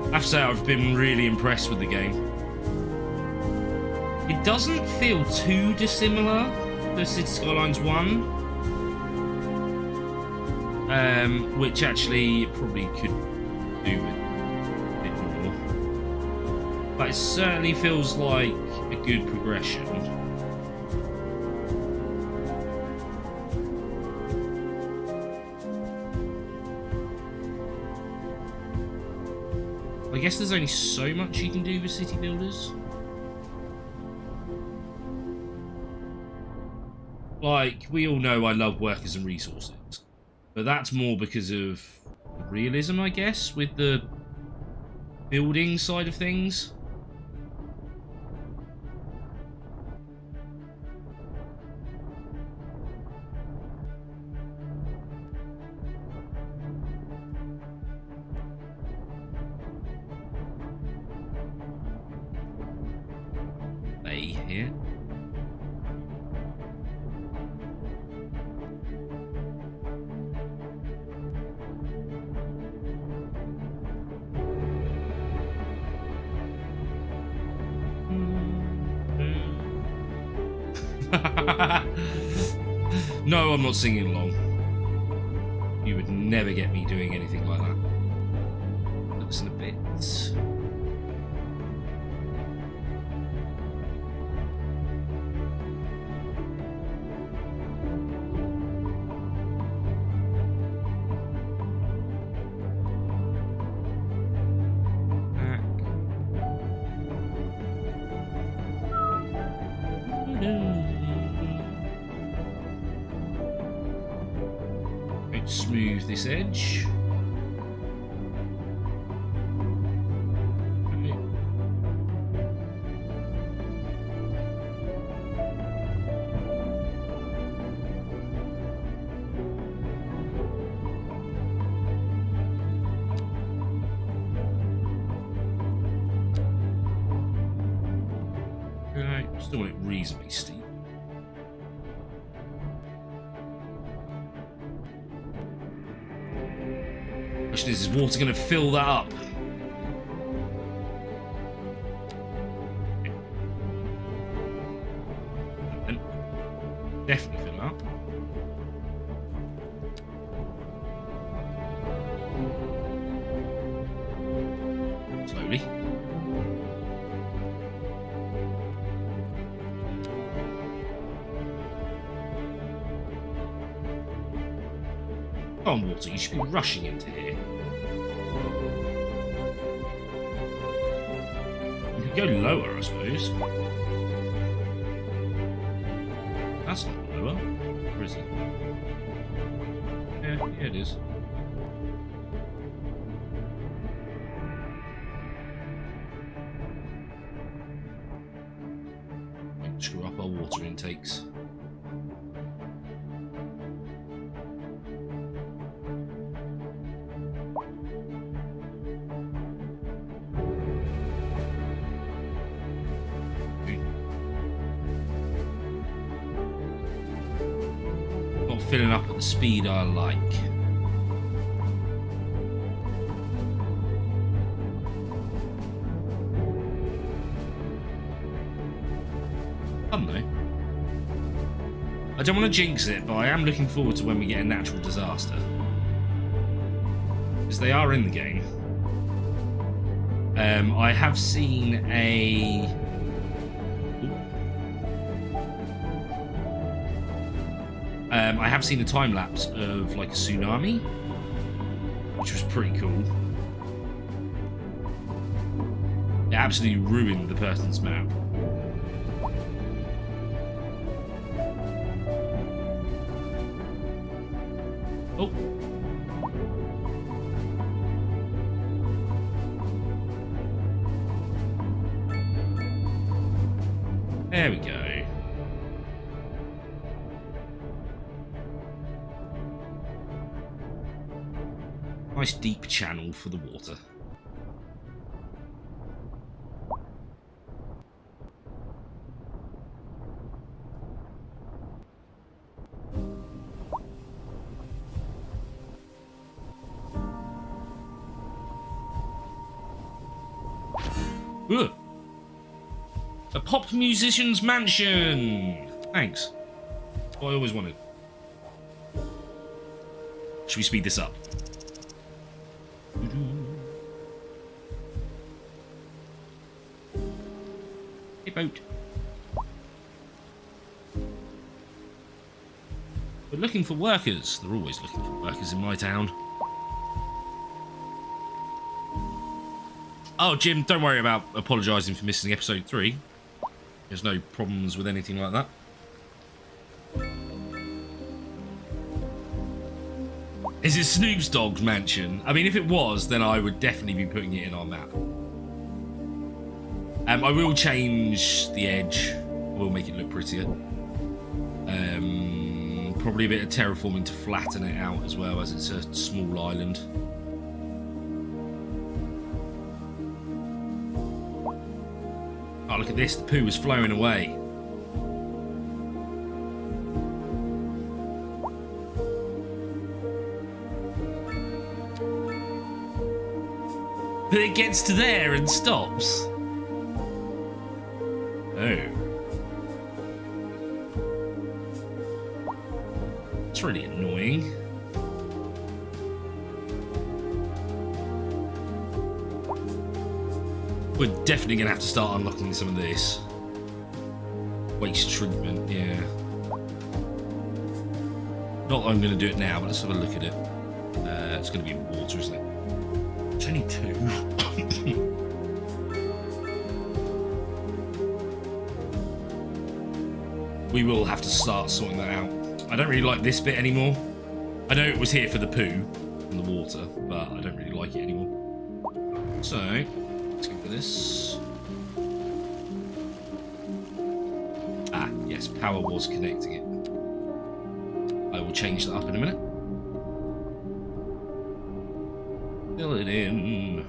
I have to say, I've been really impressed with the game. It doesn't feel too dissimilar to City Skylines 1, which actually it probably could do with a bit more. But it certainly feels like a good progression. I guess there's only so much you can do with city builders. Like, we all know I love workers and resources, but that's more because of realism, I guess, with the building side of things. Here. No, I'm not singing along. You would never get me doing anything like that. Listen a bit. Smooth this edge. Okay, still want it reasonably steep. Question is water going to fill that up? And definitely fill it up. Slowly. Come on, water, you should be rushing into here. You could go lower, I suppose. That's not lower. Where is it? Yeah, it is. Don't screw up our water intakes. Filling up at the speed I like. Fun though. I don't want to jinx it, but I am looking forward to when we get a natural disaster. Because they are in the game. I have seen a... I have seen a time lapse of like a tsunami, which was pretty cool. It absolutely ruined the person's map. Oh. There we go. Nice deep channel for the water. Ugh. A pop musician's mansion. Thanks. That's what I always wanted. Should we speed this up? Hey, boat. We're looking for workers. They're always looking for workers in my town. Oh, Jim, don't worry about apologising for missing episode 3. There's no problems with anything like that. Is it Snoop's Dog's mansion? I mean, if it was, then I would definitely be putting it in our map. I will change the edge. I will make it look prettier. Probably a bit of terraforming to flatten it out as well, as it's a small island. Oh, look at this. The poo is flowing away. But it gets to there and stops. Oh. It's really annoying. We're definitely going to have to start unlocking some of this. Waste treatment, yeah. Not that I'm going to do it now, but let's have a look at it. It's going to be water, isn't it? It's only 2. We will have to start sorting that out. I don't really like this bit anymore. I know it was here for the poo and the water, but I don't really like it anymore. So, let's go for this. Ah, yes, power was connecting it. I will change that up in a minute. Fill it in.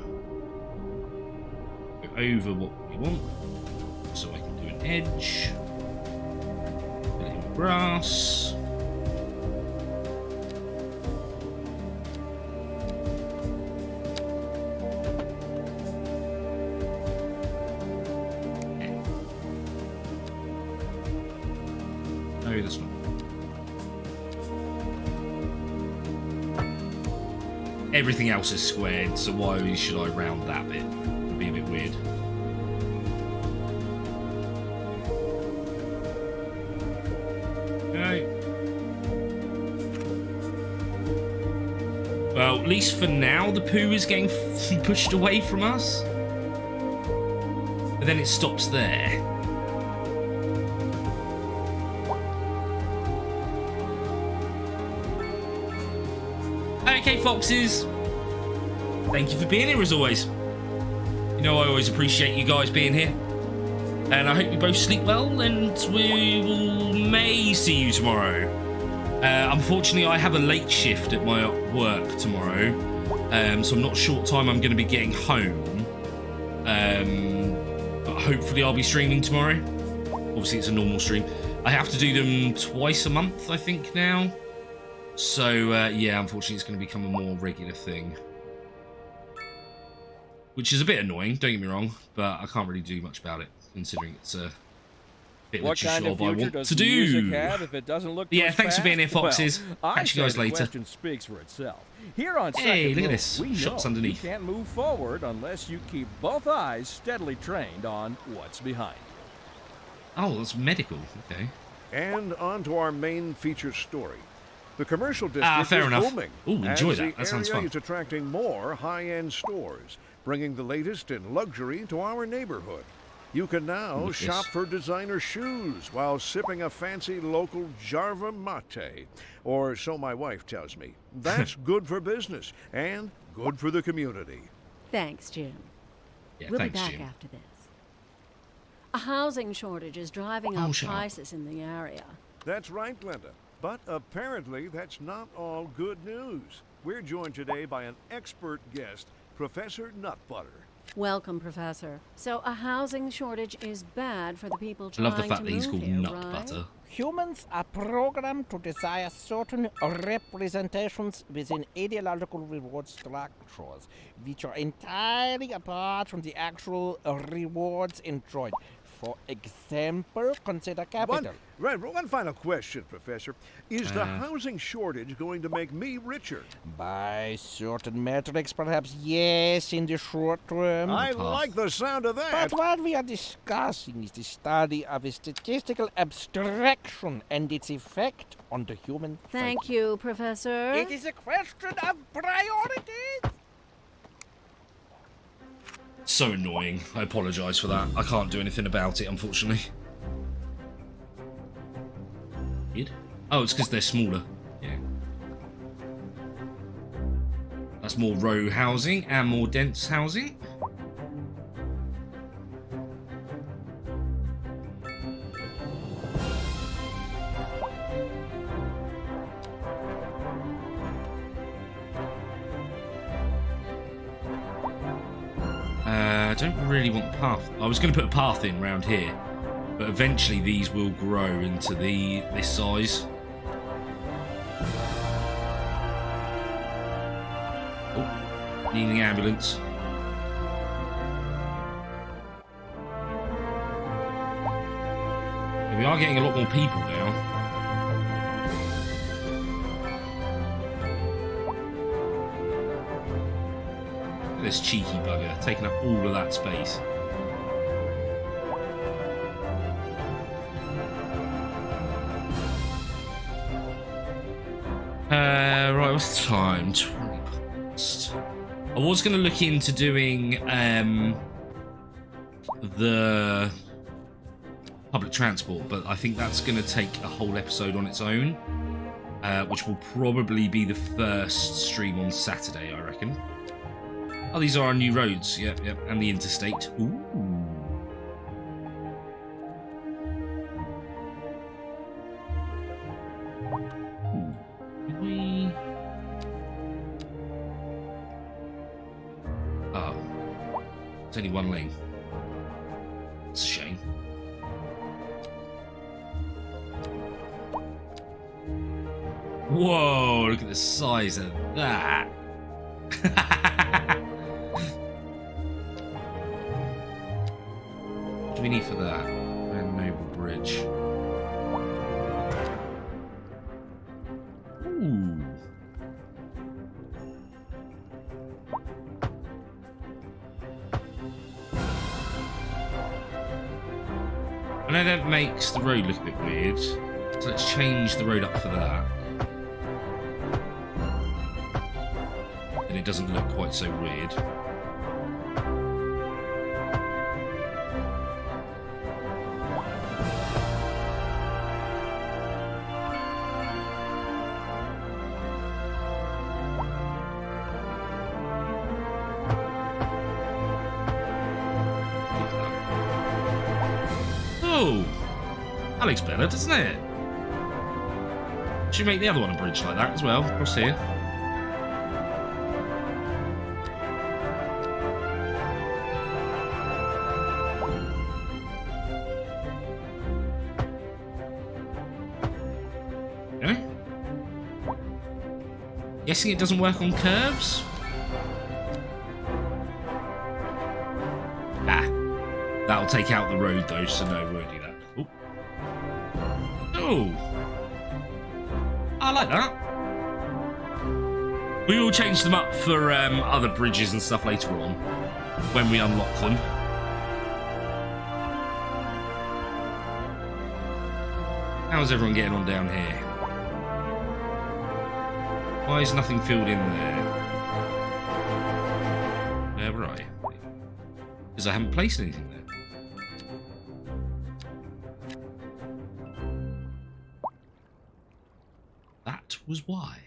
Go over what we want. So I can do an edge. Fill it in with grass. No, that's not. Everything else is squared, so why should I round that bit? It'd be a bit weird. Okay. Well, at least for now, the poo is getting pushed away from us. But then it stops there. Okay, foxes. Thank you for being here as always. You know I always appreciate you guys being here. And I hope you both sleep well, and may see you tomorrow. Unfortunately, I have a late shift at my work tomorrow. So I'm not sure what time I'm going to be getting home. But hopefully I'll be streaming tomorrow. Obviously, it's a normal stream. I have to do them twice a month, I think, now. So, yeah, unfortunately, it's going to become a more regular thing. Which is a bit annoying, don't get me wrong, but I can't really do much about it, considering it's bit What of the kind of job I future want does to music do. have if it doesn't look Yeah, too thanks for being here, fast? Foxes. Well, I Catch you guys say the later. question speaks for itself. Here on Hey, Second look at Move, this. we Shots know underneath. you can't move forward unless you keep both eyes steadily trained on what's behind you. Oh, that's medical. Okay. And on to our main feature story. The commercial district fair is enough. booming. Ooh, enjoy as that. The That sounds area fun. is attracting more high-end stores, bringing the latest in luxury to our neighborhood. You can now Look at shop this. for designer shoes while sipping a fancy local Jarva mate. Or so my wife tells me. That's good for business and good for the community. Thanks, Jim. Yeah, We'll thanks, be back Jim. after this. A housing shortage is driving Oh, up shut up. prices in the area. That's right, Glenda. But apparently that's not all good news. We're joined today by an expert guest, Professor Nutbutter. Welcome, Professor. So a housing shortage is bad for the people I trying love the fact to that he's move called here, Nut right? Butter. Humans are programmed to desire certain representations within ideological reward structures, which are entirely apart from the actual rewards enjoyed. For example, consider capital. One final question, Professor. Is the housing shortage going to make me richer? By certain metrics, perhaps yes, in the short term. I like the sound of that. But what we are discussing is the study of a statistical abstraction and its effect on the human Thank you, Professor. psyche. It is a question of priorities. So annoying. I apologise for that. I can't do anything about it, unfortunately. Weird. Oh, it's because they're smaller. Yeah. That's more row housing and more dense housing. I don't really want the path. I was going to put a path in round here, but eventually these will grow into this size. Oh, needing ambulance. We are getting a lot more people now. This cheeky bugger taking up all of that space. Right, what's the time? 20 past. I was going to look into doing the public transport, but I think that's going to take a whole episode on its own, which will probably be the first stream on Saturday, I reckon. Oh, these are our new roads. Yep, and the interstate. Ooh. Did we? Oh, it's only one lane. It's a shame. Whoa! Look at the size of that. What do we need for that? Grand Noble Bridge. Ooh. I know that makes the road look a bit weird, so let's change the road up for that. And it doesn't look quite so weird. Oh, that looks better, doesn't it? Should make the other one a bridge like that as well, across here. Okay. Guessing it doesn't work on curves? Ah. That'll take out the road though, so no, we won't do that. Ooh. Cool. I like that. We will change them up for other bridges and stuff later on when we unlock them. How's everyone getting on down here? Why is nothing filled in there? Where are you? Because I haven't placed anything there. That was why.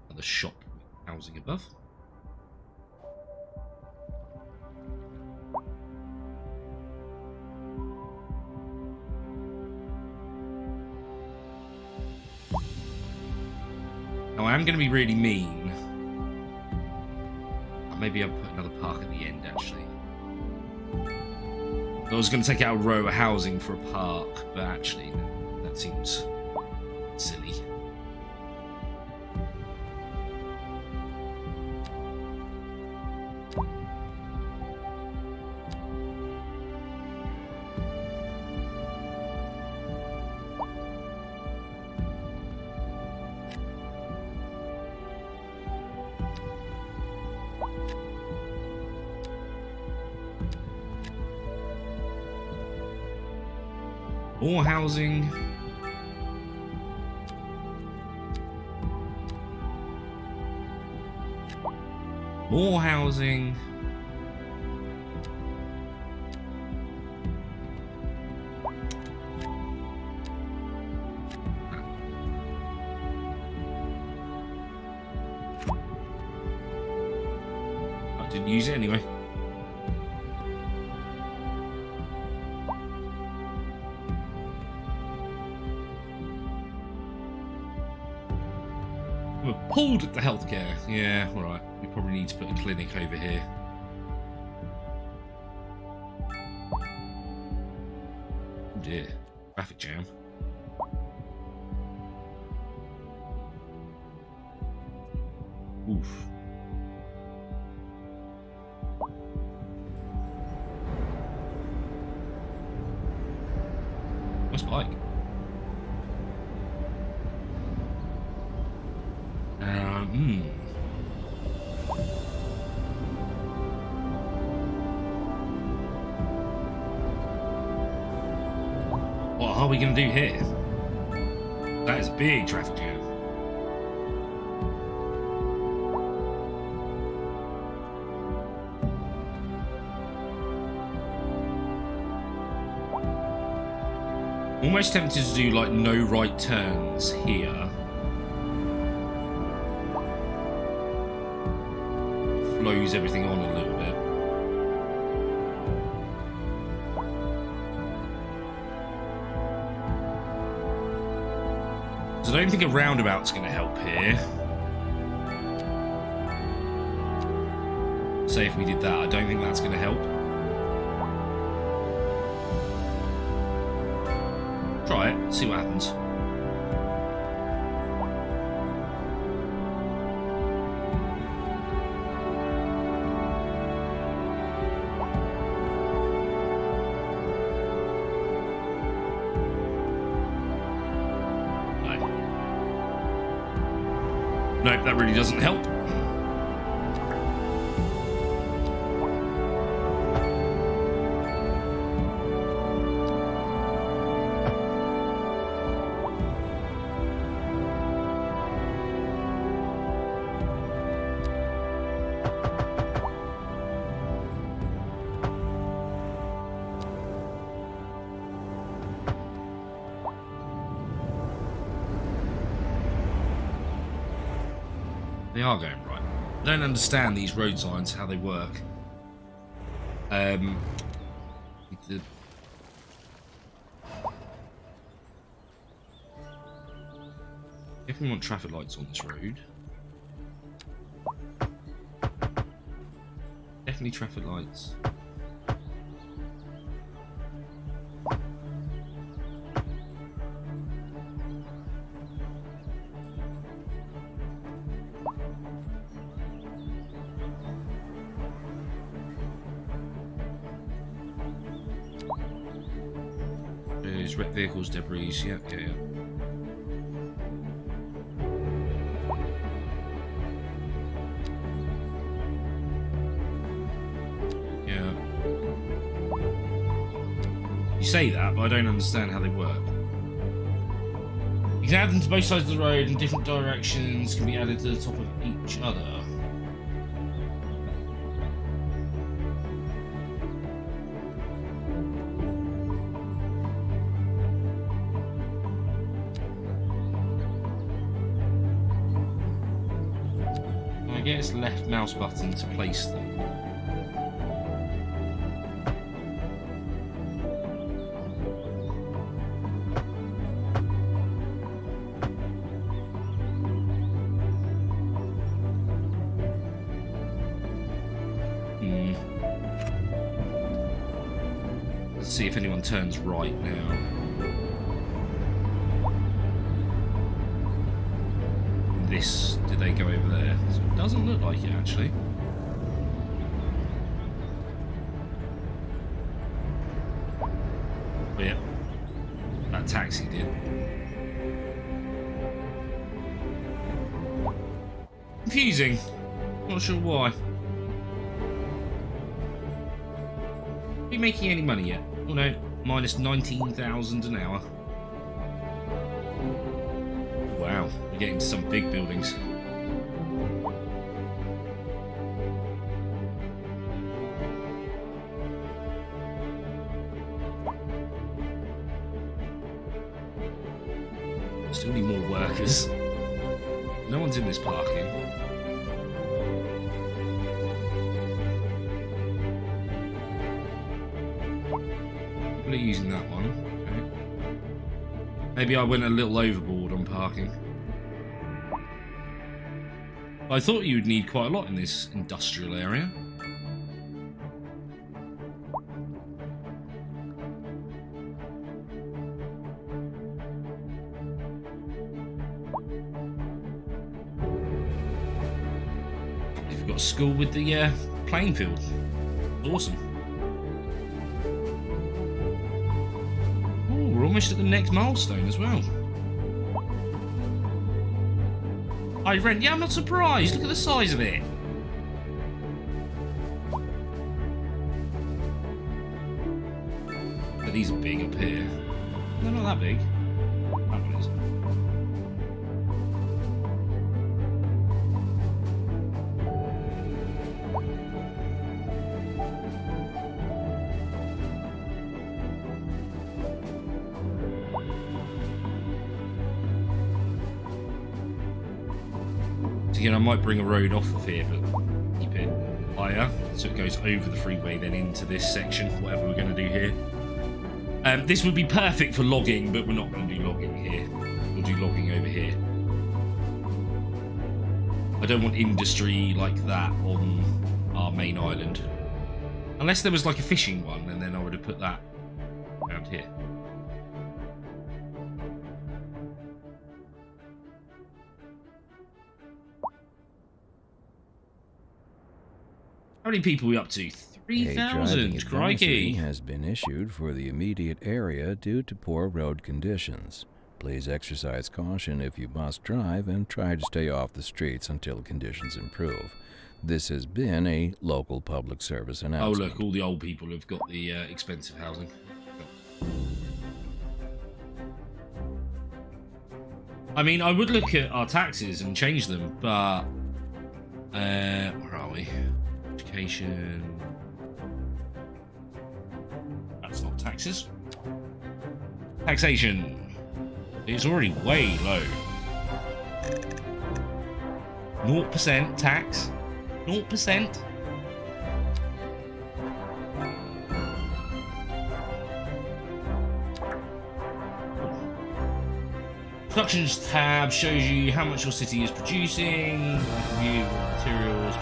Another shop housing above. Now I am going to be really mean. Maybe I'll put another park at the end, actually. I was going to take out a row of housing for a park, but actually, that seems silly. More housing. More housing. I didn't use it anyway. We're pulled at the healthcare. Yeah, alright. We probably need to put a clinic over here. Oh dear. Traffic jam. Oof. Nice bike. What are we going to do here? That is a big traffic jam. Almost tempted to do like no right turns here. Flows everything on a little bit. So I don't think a roundabout's going to help here. Say if we did that, I don't think that's going to help. Try it, see what happens. Nope, that really doesn't help. They are going right. I don't understand these road signs, how they work. Definitely want traffic lights on this road. Definitely traffic lights. those wrecked vehicles, debris. Yeah. Yeah. You say that, but I don't understand how they work. You can add them to both sides of the road in different directions, can be added to the top of each other. I guess left mouse button to place them. Let's see if anyone turns right now. This, did they go over there? So it doesn't look like it actually. But yeah, that taxi did. Confusing. Not sure why. Are you making any money yet? Oh no, minus 19,000 an hour. Wow, we're getting to some big buildings. Still need more workers. No one's in this parking. People are using that one. Okay. Maybe I went a little overboard on parking. I thought you would need quite a lot in this industrial area. You've got a school with the playing field. Awesome. Oh, we're almost at the next milestone as well. High rent. Yeah, I'm not surprised. Look at the size of it. But these are big up here. They're not that big. That one is. Again, I might bring a road off of here, but keep it higher so it goes over the freeway, then into this section, whatever we're going to do here. This would be perfect for logging, but we're not going to do logging here. We'll do logging over here. I don't want industry like that on our main island. Unless there was like a fishing one, and then I would have put that around here. How many people are we up to? 3,000. Crikey. Has been issued for the immediate area due to poor road conditions. Please exercise caution if you must drive and try to stay off the streets until conditions improve. This has been a local public service announcement. Oh look, all the old people have got the expensive housing. I mean, I would look at our taxes and change them, but where are we? Education. That's not taxes. Taxation. It's already way low. 0% tax. 0%. Productions tab shows you how much your city is producing. Review of materials.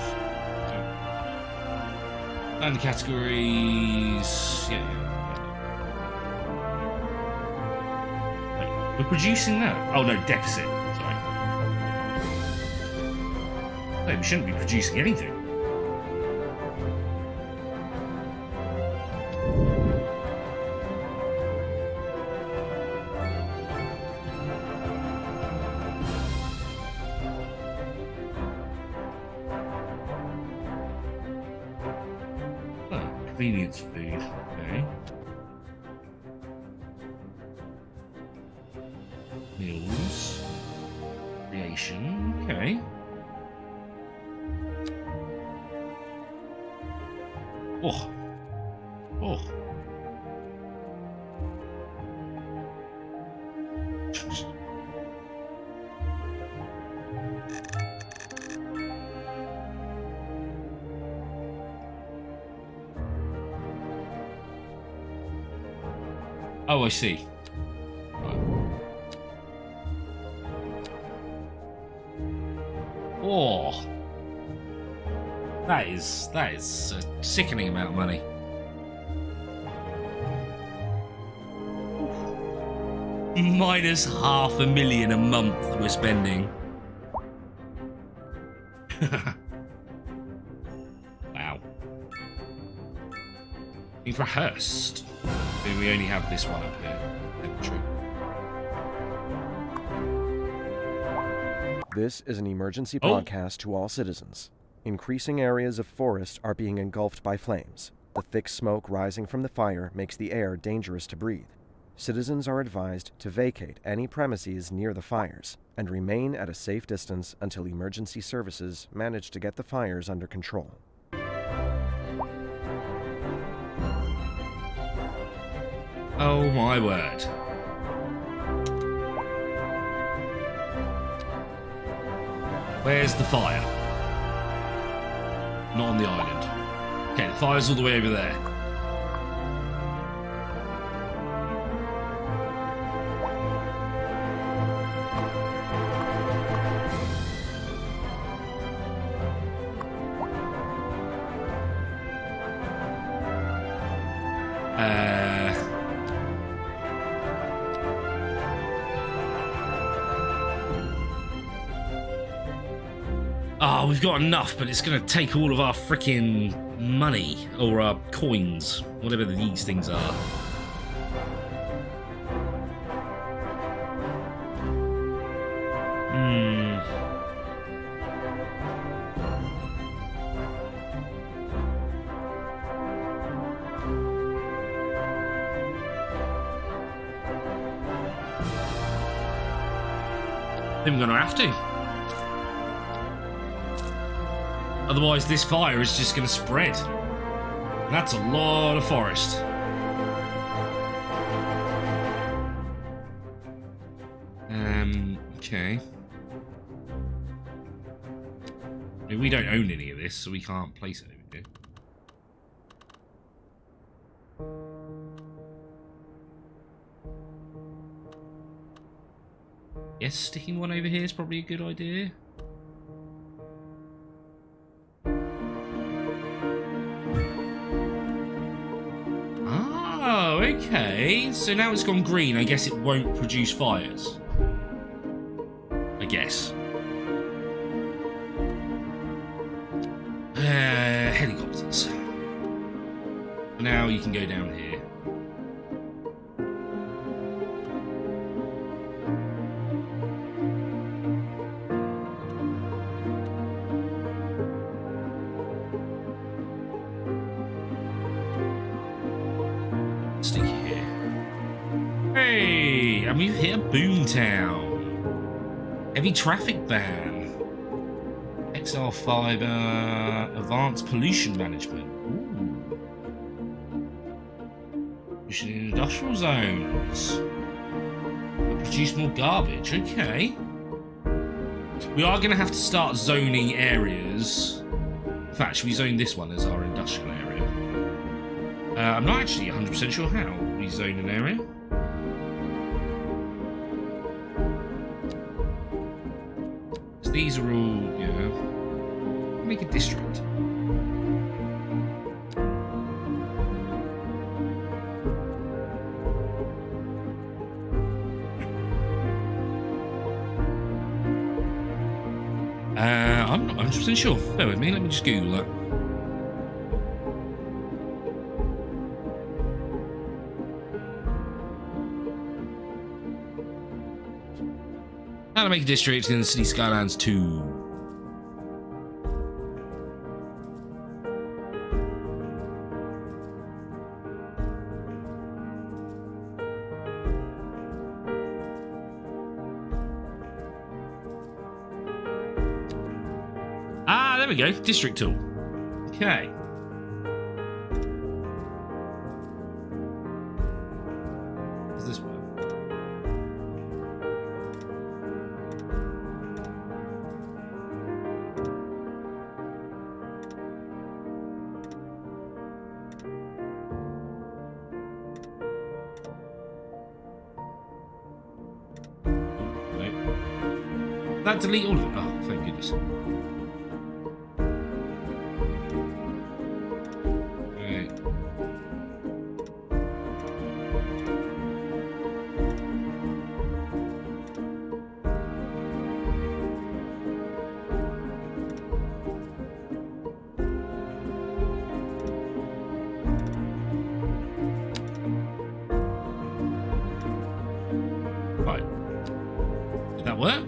And the categories. Yeah. Wait, we're producing that. Oh no, deficit. Sorry. No, we shouldn't be producing anything. convenience food. Okay. Meals. Creation. Okay. Oh. Oh. Oh, I see. Right. Oh. That is a sickening amount of money. Minus $500,000 a month we're spending. Wow. For Hearst. We only have this one up here. True. This is an emergency broadcast to all citizens. Increasing areas of forest are being engulfed by flames. The thick smoke rising from the fire makes the air dangerous to breathe. Citizens are advised to vacate any premises near the fires and remain at a safe distance until emergency services manage to get the fires under control. Oh my word. Where's the fire? Not on the island. Okay, the fire's all the way over there. Oh, we've got enough, but it's going to take all of our freaking money, or our coins, whatever these things are. I think we're going to have to. Otherwise, this fire is just going to spread. That's a lot of forest. Okay. I mean, we don't own any of this, so we can't place it over here. Yes, sticking one over here is probably a good idea. Oh, okay. So now it's gone green. I guess it won't produce fires. I guess. Helicopters. Now you can go down here. Stick here. Hey, and we've hit a boomtown. Heavy traffic ban. XR5 advanced pollution management. Ooh. Pollution in industrial zones. Produce more garbage. Okay. We are going to have to start zoning areas. In fact, should we zone this one as our industrial area? I'm not actually 100% sure how we zone an area. So these are all, you know, make a district. I'm not 100% sure. Bear with me, let me just Google that. How to make a district in the City Skylines 2. there we go. District tool. Okay. Does this work? Nope. That delete all of it? Oh, thank goodness. Right. Right. Did that work?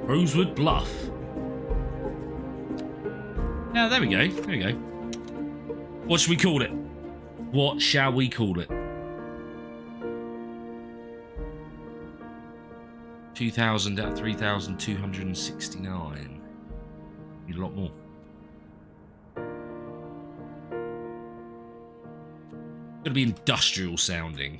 Rosewood Bluff. Yeah, there we go. There we go. What should we call it? What shall we call it? 2,000 out of 3,269. Need a lot more. Gotta be industrial sounding.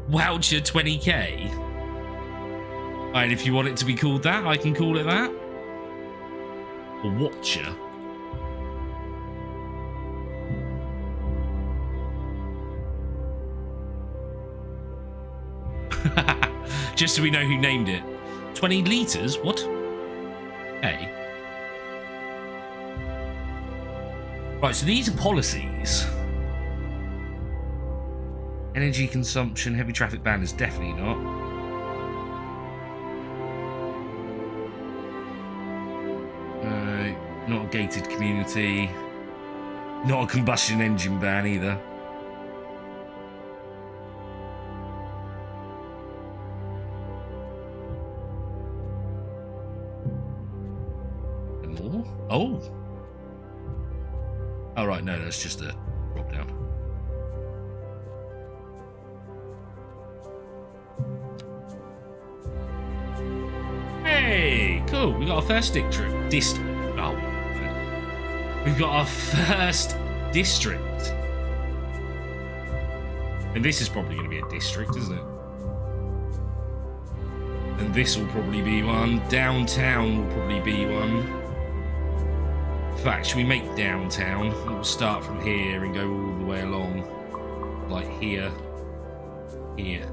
Voucher 20k. And if you want it to be called that, I can call it that. Or Watcher. Just so we know who named it. 20 litres? What? Hey. Right, so these are policies. Energy consumption, heavy traffic ban is definitely not. Not a gated community. Not a combustion engine ban either. And more? Oh! Oh, right, no, that's just a drop down. Hey, cool. We got our first district. Oh, we've got our first district, and this is probably going to be a district, isn't it? And this will probably be one. Downtown will probably be one. In fact, should we make downtown? We'll start from here and go all the way along, like here, here.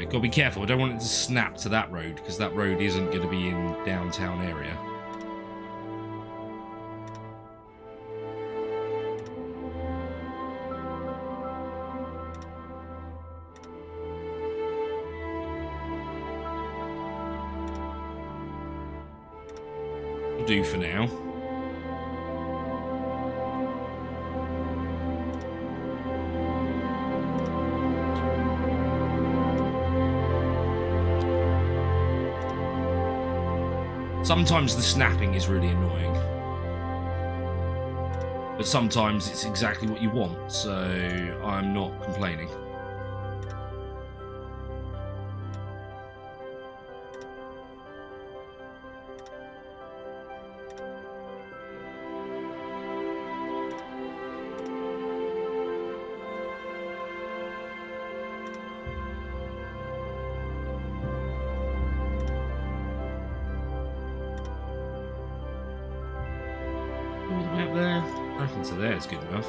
Gotta be careful, I don't want it to snap to that road, because that road isn't going to be in downtown area. Will do for now. Sometimes the snapping is really annoying, but sometimes it's exactly what you want, so I'm not complaining. All the way up there. I reckon to there is good enough.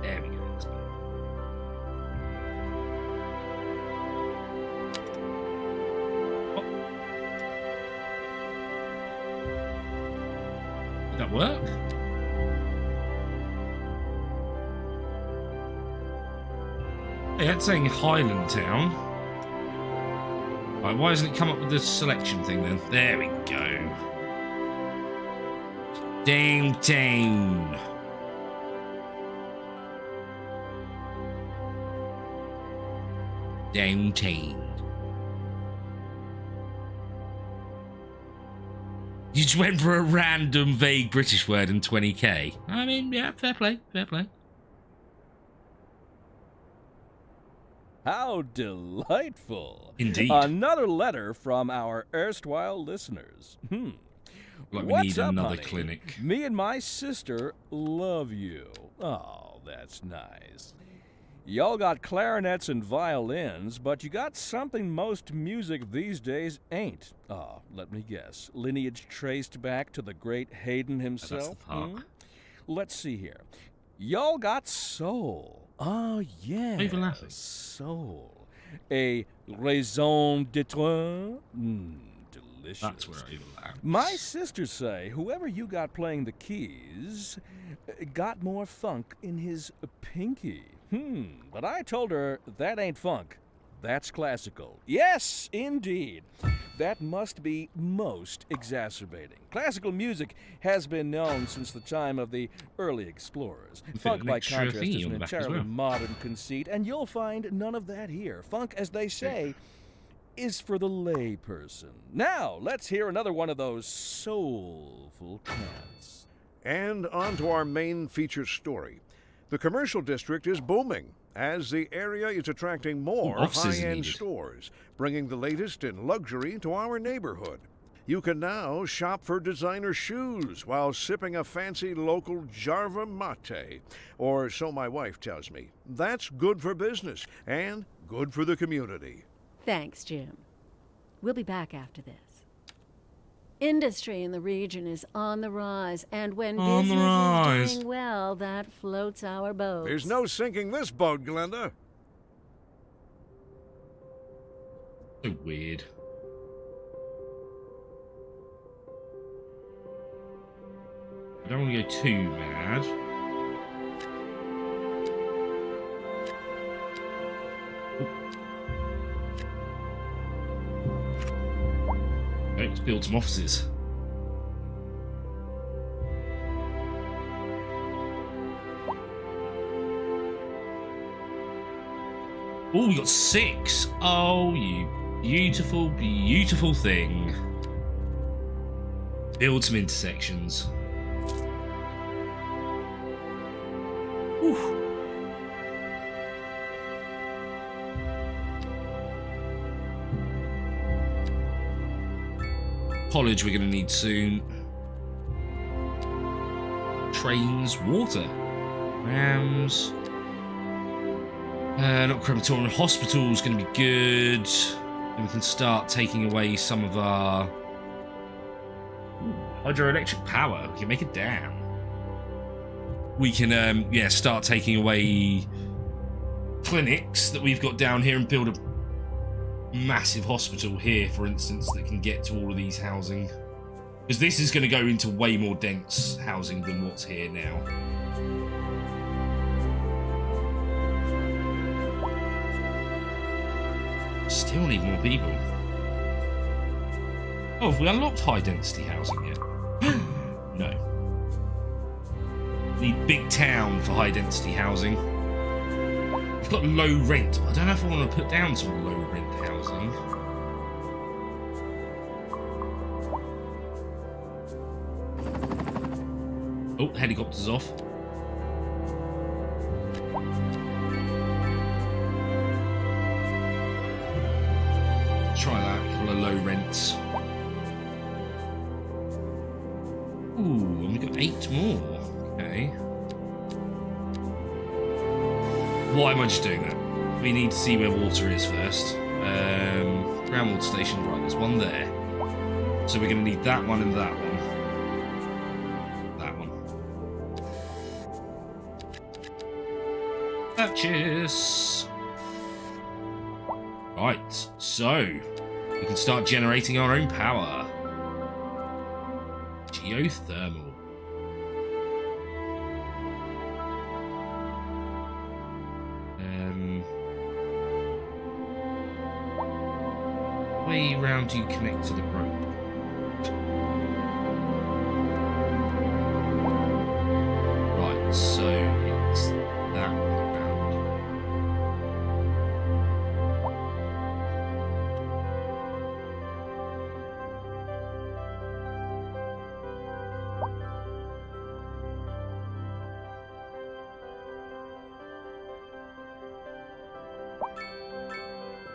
There we go. That's better. Did that work? Hey, that's saying Highland Town. Right, why hasn't it come up with the selection thing then? There we go. Downtown. Downtown. You just went for a random vague British word in 20k. I mean, yeah, fair play, fair play. How delightful. Indeed. Another letter from our erstwhile listeners. Like we What's need up, another honey? clinic. Me and my sister love you. Oh, that's nice. Y'all got clarinets and violins, but you got something most music these days ain't. Let me guess. Lineage traced back to the great Haydn himself? That's the part. Let's see here. Y'all got soul. Oh, yeah. Overlapping. Soul. A raison d'etre? Delicious. That's where I overlap. My sisters say whoever you got playing the keys got more funk in his pinky. But I told her that ain't funk. That's classical. Yes, indeed. That must be most exacerbating. Classical music has been known since the time of the early explorers. Funk, by contrast, is an entirely modern conceit, and you'll find none of that here. Funk, as they say, is for the lay person. Now, let's hear another one of those soulful cats. And on to our main feature story. The commercial district is booming as the area is attracting more high-end stores, bringing the latest in luxury to our neighborhood. You can now shop for designer shoes while sipping a fancy local Jarva mate, or so my wife tells me. That's good for business and good for the community. Thanks, Jim. We'll be back after this. Industry in the region is on the rise, and when business is doing well, that floats our boat. There's no sinking this boat, Glenda. So weird. I don't want to go too mad. Okay, let's build some offices. Oh, we got 6. Oh, you beautiful, beautiful thing. Build some intersections. Whew. College we're going to need soon. Trains, water, rams. Not crematorium. Hospital's going to be good. And we can start taking away some of our hydroelectric power. We can make a dam. We can, start taking away clinics that we've got down here and build a massive hospital here, for instance, that can get to all of these housing. Because this is going to go into way more dense housing than what's here now. Still need more people. Oh, have we unlocked high density housing yet? No. Need big town for high density housing. We've got low rent, but I don't know if I want to put down some low rent housing. Oh, helicopter's off. Try that, a couple of low rents. Ooh, and we've got 8 more. Okay. Why am I just doing that? We need to see where water is first. Groundwater station, right, there's one there. So we're going to need that one and that one. That one. Purchase! Right, so we can start generating our own power. Geothermal. Way round you connect to the road. Right, so it's that way round.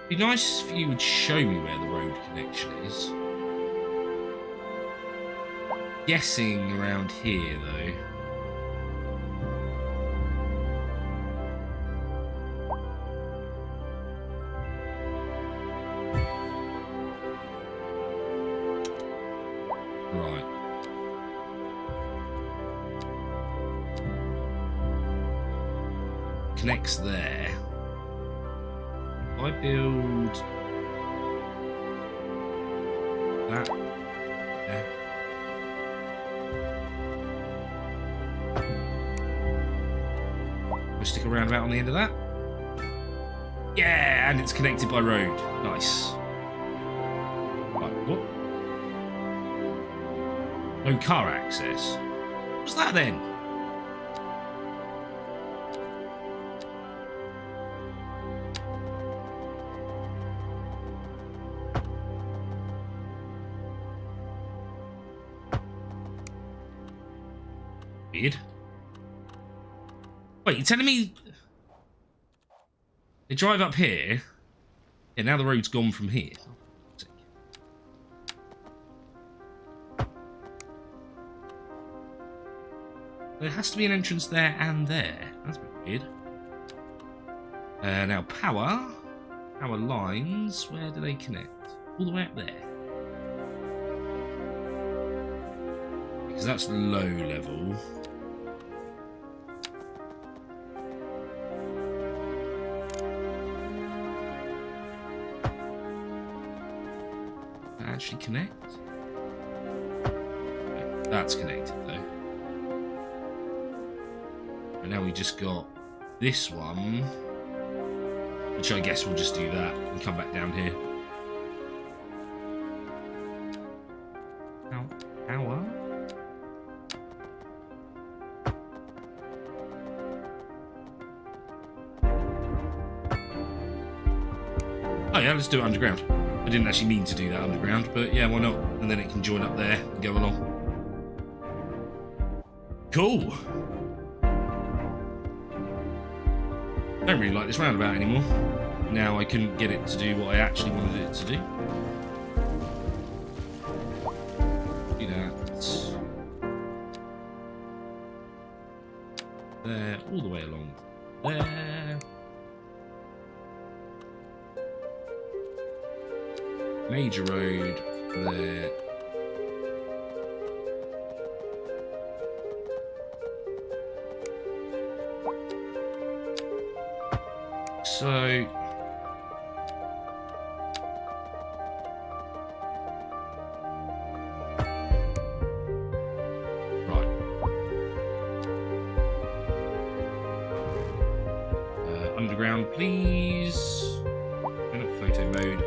It'd be nice if you would show me where the road connection is. Guessing around here, though. Right. Connects there. I build that there. We'll stick a roundabout on the end of that. Yeah, and it's connected by road. Nice. Right, what? No car access. What's that then? Weird. Wait, you're telling me they drive up here? Yeah, now the road's gone from here. There has to be an entrance there and there. That's a bit weird. Now power lines, where do they connect? All the way up there. Because that's low level. That actually connect? No, that's connected though. And now we just got this one, which I guess we'll just do that and come back down here. Power? Oh yeah, let's do it underground. I didn't actually mean to do that underground, but yeah, why not? And then it can join up there and go along. Cool. Don't really like this roundabout anymore. Now I couldn't get it to do what I actually wanted it to do. Do that. There, all the way along. There. Major road there. So right. Underground, please. And a photo mode.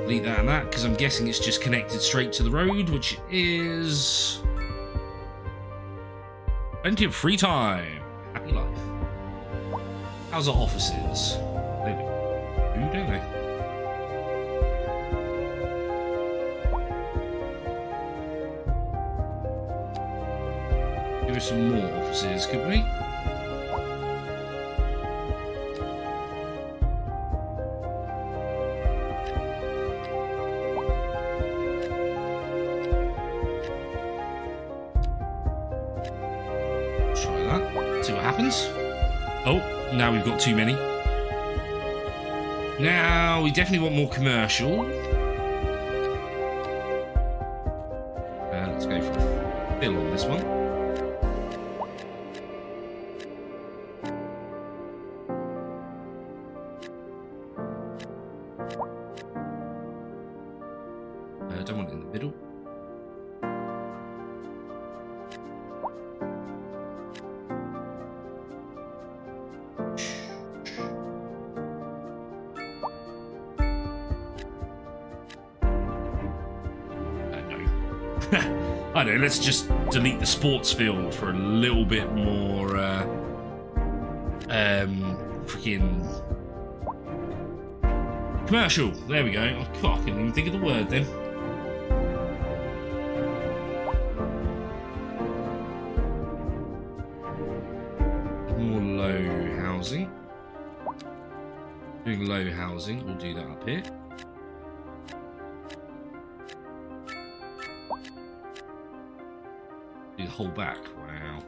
Delete that and that, because I'm guessing it's just connected straight to the road, which is plenty of free time. Happy life. How's our offices? They do, don't they? Give us some more offices, could we? See what happens. Oh, now we've got too many. Now we definitely want more commercial. Let's go for fill on this one. Don't want it in the middle. I don't know, let's just delete the sports field for a little bit more freaking commercial. There we go. Oh, God, I couldn't even think of the word then. More low housing. Doing low housing, we'll do that up here. Do the whole back, wow.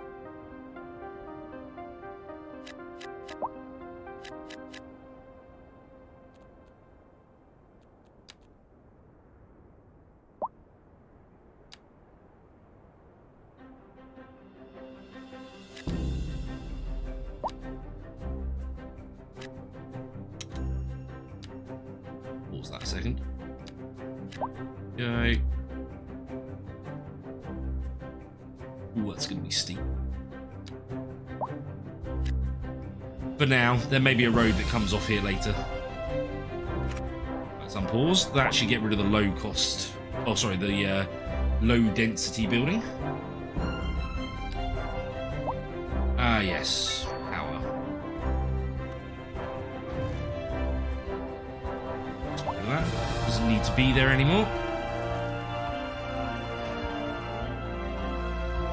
Pause that a second. Yay. Ooh, that's going to be steep. For now, there may be a road that comes off here later. Let's unpause. That should get rid of the low cost... Oh, sorry, the low density building. Ah, yes. Power. Look at that. Doesn't need to be there anymore.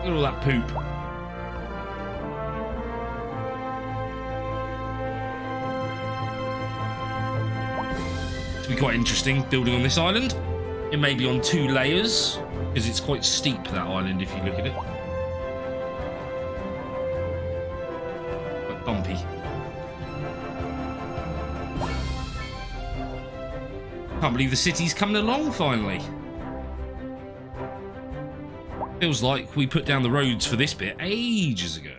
Look at all that poop. To be quite interesting building on this island. It may be on 2 layers because it's quite steep, that island, if you look at it. Quite bumpy. Can't believe the city's coming along finally. Feels like we put down the roads for this bit ages ago.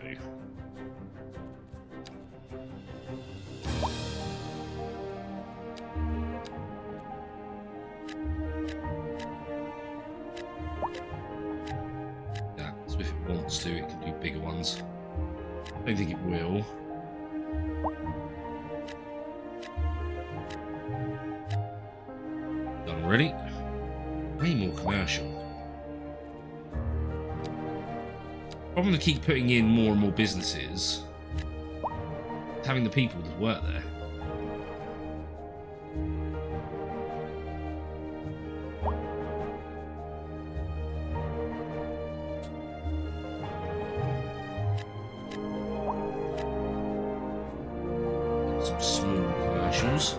Yeah, so if it wants to, it can do bigger ones. I don't think it will. Done already. Way more commercial. Problem to keep putting in more and more businesses, having the people that work there. Some small commercials.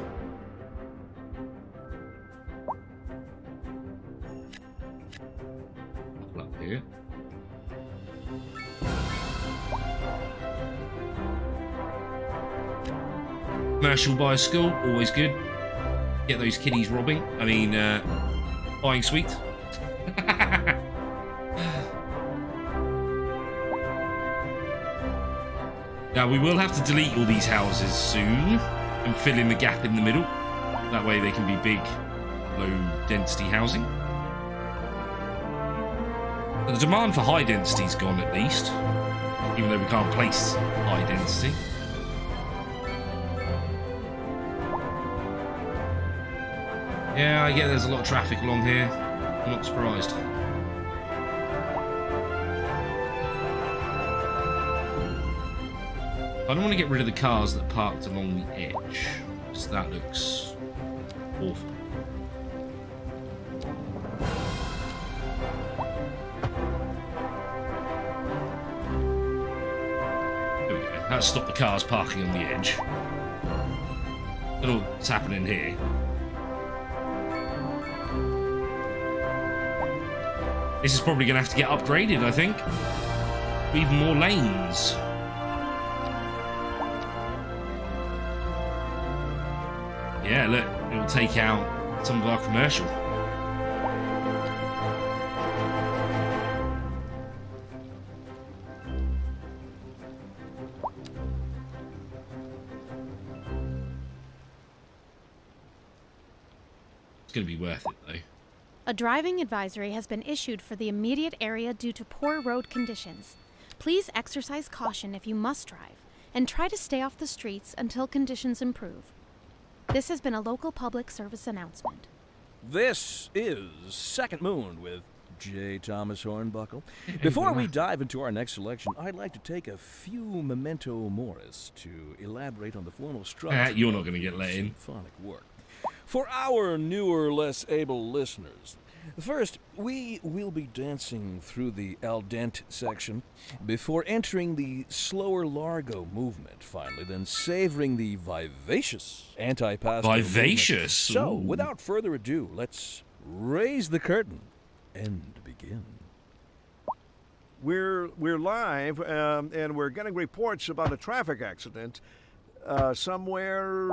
Up here. Commercial by a school, always good. Get those kiddies robbing. I mean, buying sweets. Now, we will have to delete all these houses soon and fill in the gap in the middle. That way they can be big, low-density housing. But the demand for high density's gone, at least. Even though we can't place high density. Yeah, I get there's a lot of traffic along here. I'm not surprised. I don't want to get rid of the cars that parked along the edge, because that looks awful. There we go. That stopped the cars parking on the edge. I don't know what's happening here. This is probably going to have to get upgraded, I think. Even more lanes. Yeah, look, it will take out some of our commercial. It's going to be worth it, though. A driving advisory has been issued for the immediate area due to poor road conditions. Please exercise caution if you must drive, and try to stay off the streets until conditions improve. This has been a local public service announcement. This is Second Moon with J. Thomas Hornbuckle. Before we dive into our next selection, I'd like to take a few memento moris to elaborate on the formal structure You're not going to get let in. symphonic work. For our newer, less able listeners, first, we will be dancing through the al dente section before entering the slower largo movement, finally, then savoring the vivacious anti-pasto Vivacious? movement. So, Ooh. without further ado, let's raise the curtain and begin. We're live, and we're getting reports about a traffic accident somewhere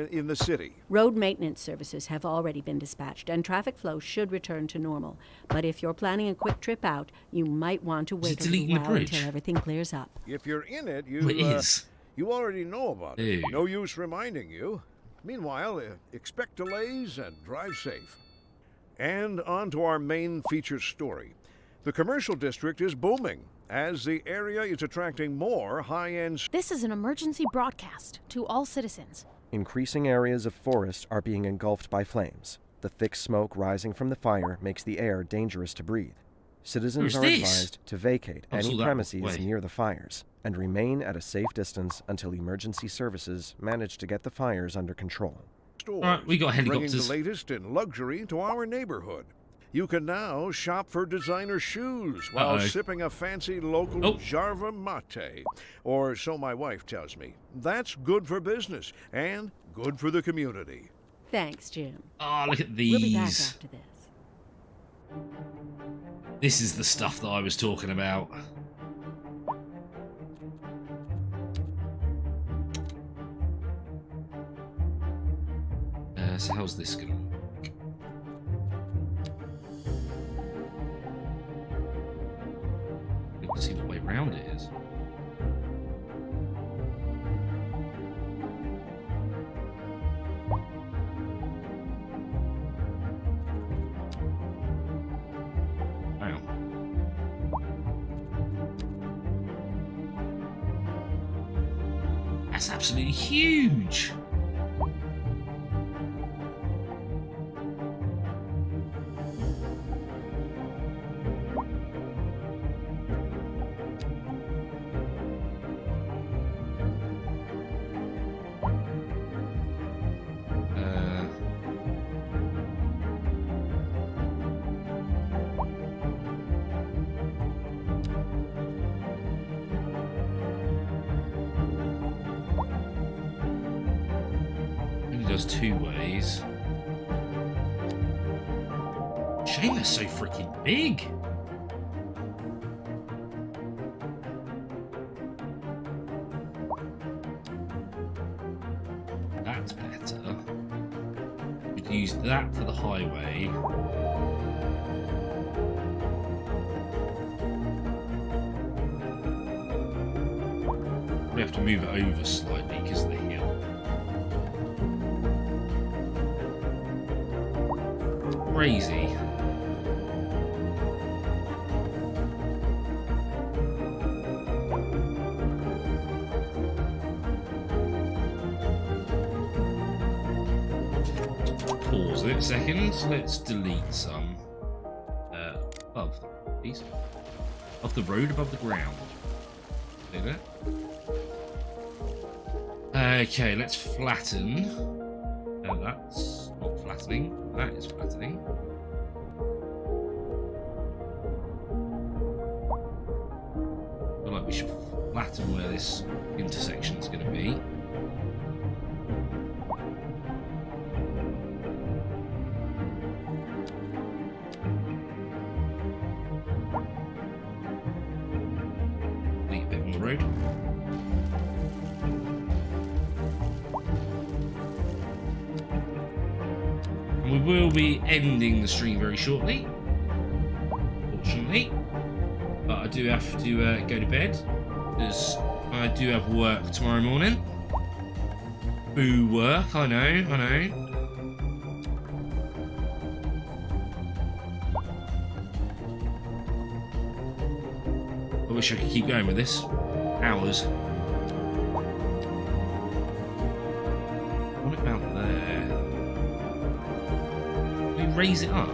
in the city. Road maintenance services have already been dispatched, and traffic flow should return to normal. But if you're planning a quick trip out, you might want to it wait a little deleting the while bridge? until everything clears up. If you're in it, Oh, it is. you already know about it. Ew. No use reminding you. Meanwhile, expect delays and drive safe. And on to our main feature story. The commercial district is booming as the area is attracting more high-end. This is an emergency broadcast to all citizens. Increasing areas of forest are being engulfed by flames. The thick smoke rising from the fire makes the air dangerous to breathe. Citizens Where's are this? advised to vacate I saw any that premises way. near the fires and remain at a safe distance until emergency services manage to get the fires under control. Stores, All right, we got bringing helicopters. the latest in luxury to our neighborhood. You can now shop for designer shoes while Uh-oh. sipping a fancy local Oh. Jarva mate. Or so my wife tells me. That's good for business and good for the community. Thanks, Jim. Oh, look at We'll be back these. after this. This is the stuff that I was talking about. So how's this going to work? You can see what way round it is. Wow. That's absolutely huge. Only does two ways. Shame they're so freaking big. That's better. We'd use that for the highway. We have to move it over slightly because of the hill. Crazy. Pause it a second. Let's delete some. Above these. Off the road, above the ground. See that? Okay, let's flatten. No, that's not flattening. That is flattening. I feel like we should flatten where this intersection is going to be. Leave a bit on the road. we will be ending the stream very shortly, fortunately. But I do have to go to bed because I do have work tomorrow morning. Boo work, I know. I wish I could keep going with this. Hours. What about there? Can we raise it up?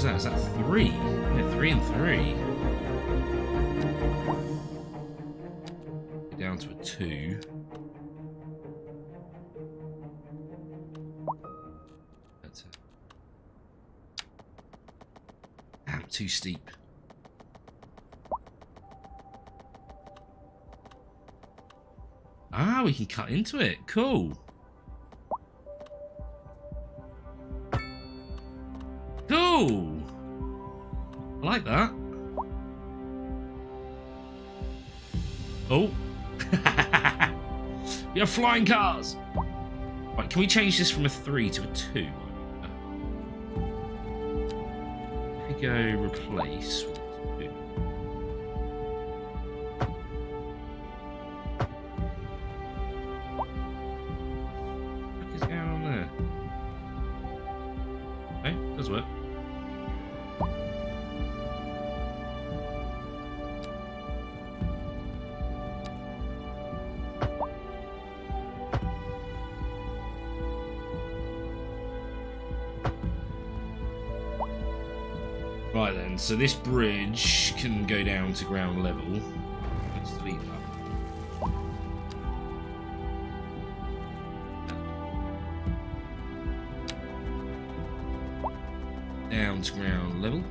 Is that 3? Yeah, 3 and 3. Get down to a 2. That's it. Damn, too steep. Ah, we can cut into it. Cool. Cool. I like that. Oh. We have flying cars. Right, can we change this from a 3 to a 2? If we go replace with 2. What is going on there? Okay, does work. Right then, so this bridge can go down to ground level. Let's delete that. Down to ground level.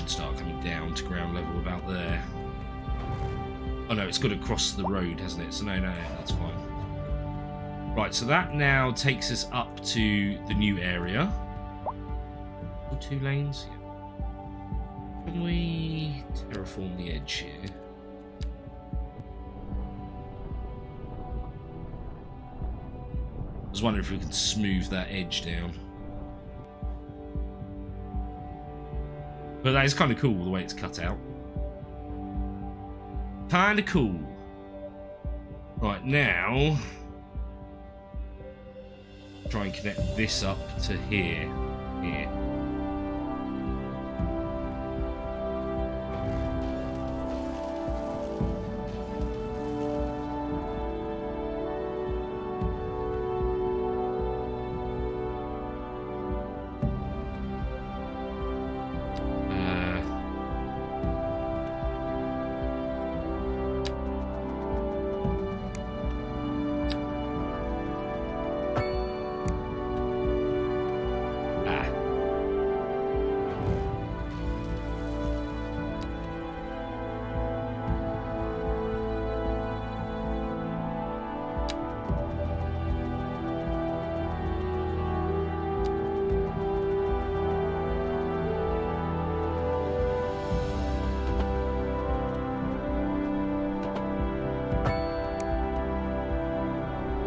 Start coming down to ground level about there. Oh no, it's got to cross the road, hasn't it? So no, that's fine. Right, so that now takes us up to the new area. Or 2 lanes? Yeah. Can we terraform the edge here? I was wondering if we can smooth that edge down. But that is kind of cool, the way it's cut out. Kind of cool. Right, now... try and connect this up to here. Here.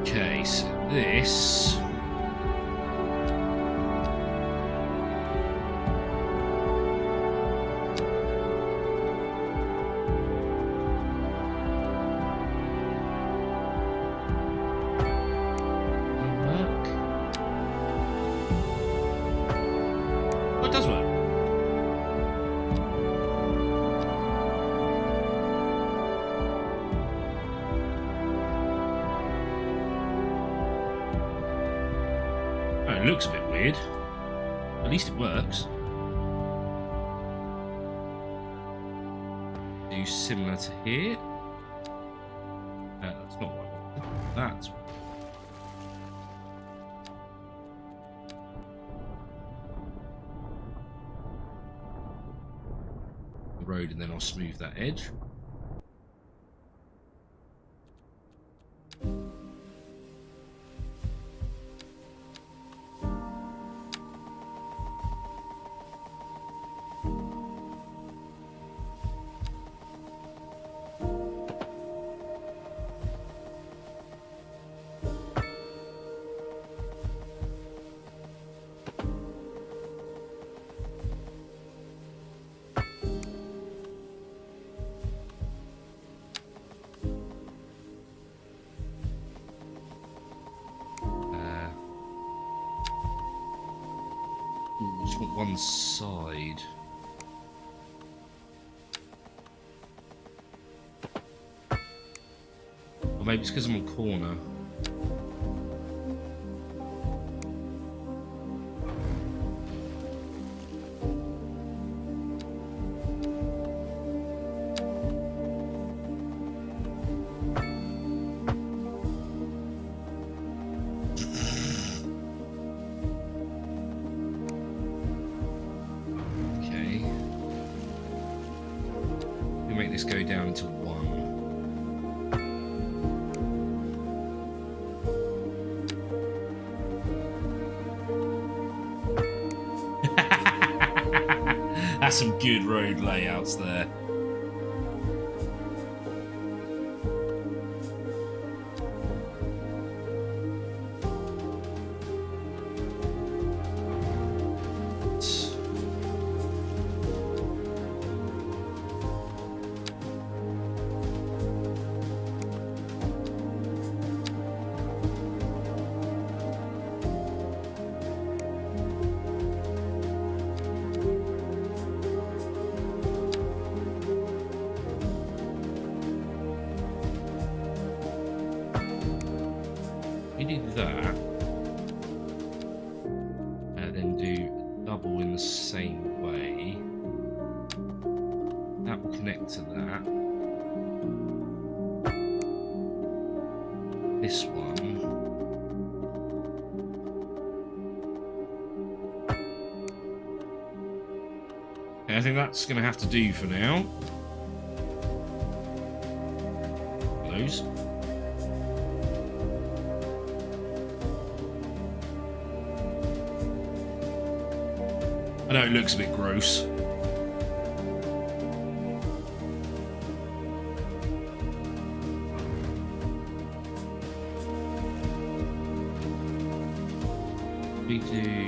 Okay, so this... It looks a bit weird. At least it works. do similar to here. That's not what I wanted. That's the road, and then I'll smooth that edge. Just want one side. Or maybe it's because I'm on corner. This go down to 1. That's some good road layouts there. Do that, and then do double in the same way. That will connect to that. This one. Okay, I think that's going to have to do for now. Those. I know it looks a bit gross. We do...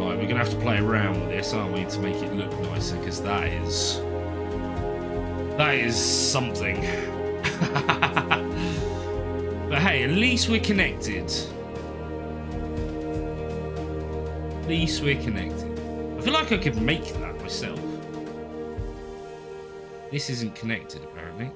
We're gonna have to play around with this, aren't we, to make it look nicer, because that is something. But hey, at least we're connected. At least we're connected. I feel like I could make that myself. This isn't connected, apparently.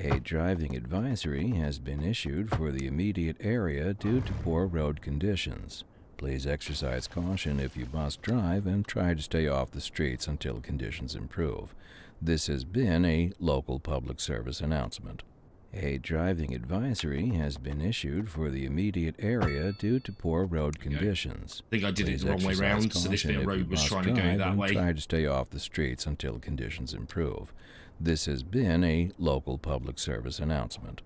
A driving advisory has been issued for the immediate area due to poor road conditions. Please exercise caution if you must drive and try to stay off the streets until conditions improve. This has been a local public service announcement. A driving advisory has been issued for the immediate area due to poor road conditions. I think I did it the wrong way round, so this bit of road was trying to go that way. Try to stay off the streets until conditions improve. This has been a local public service announcement.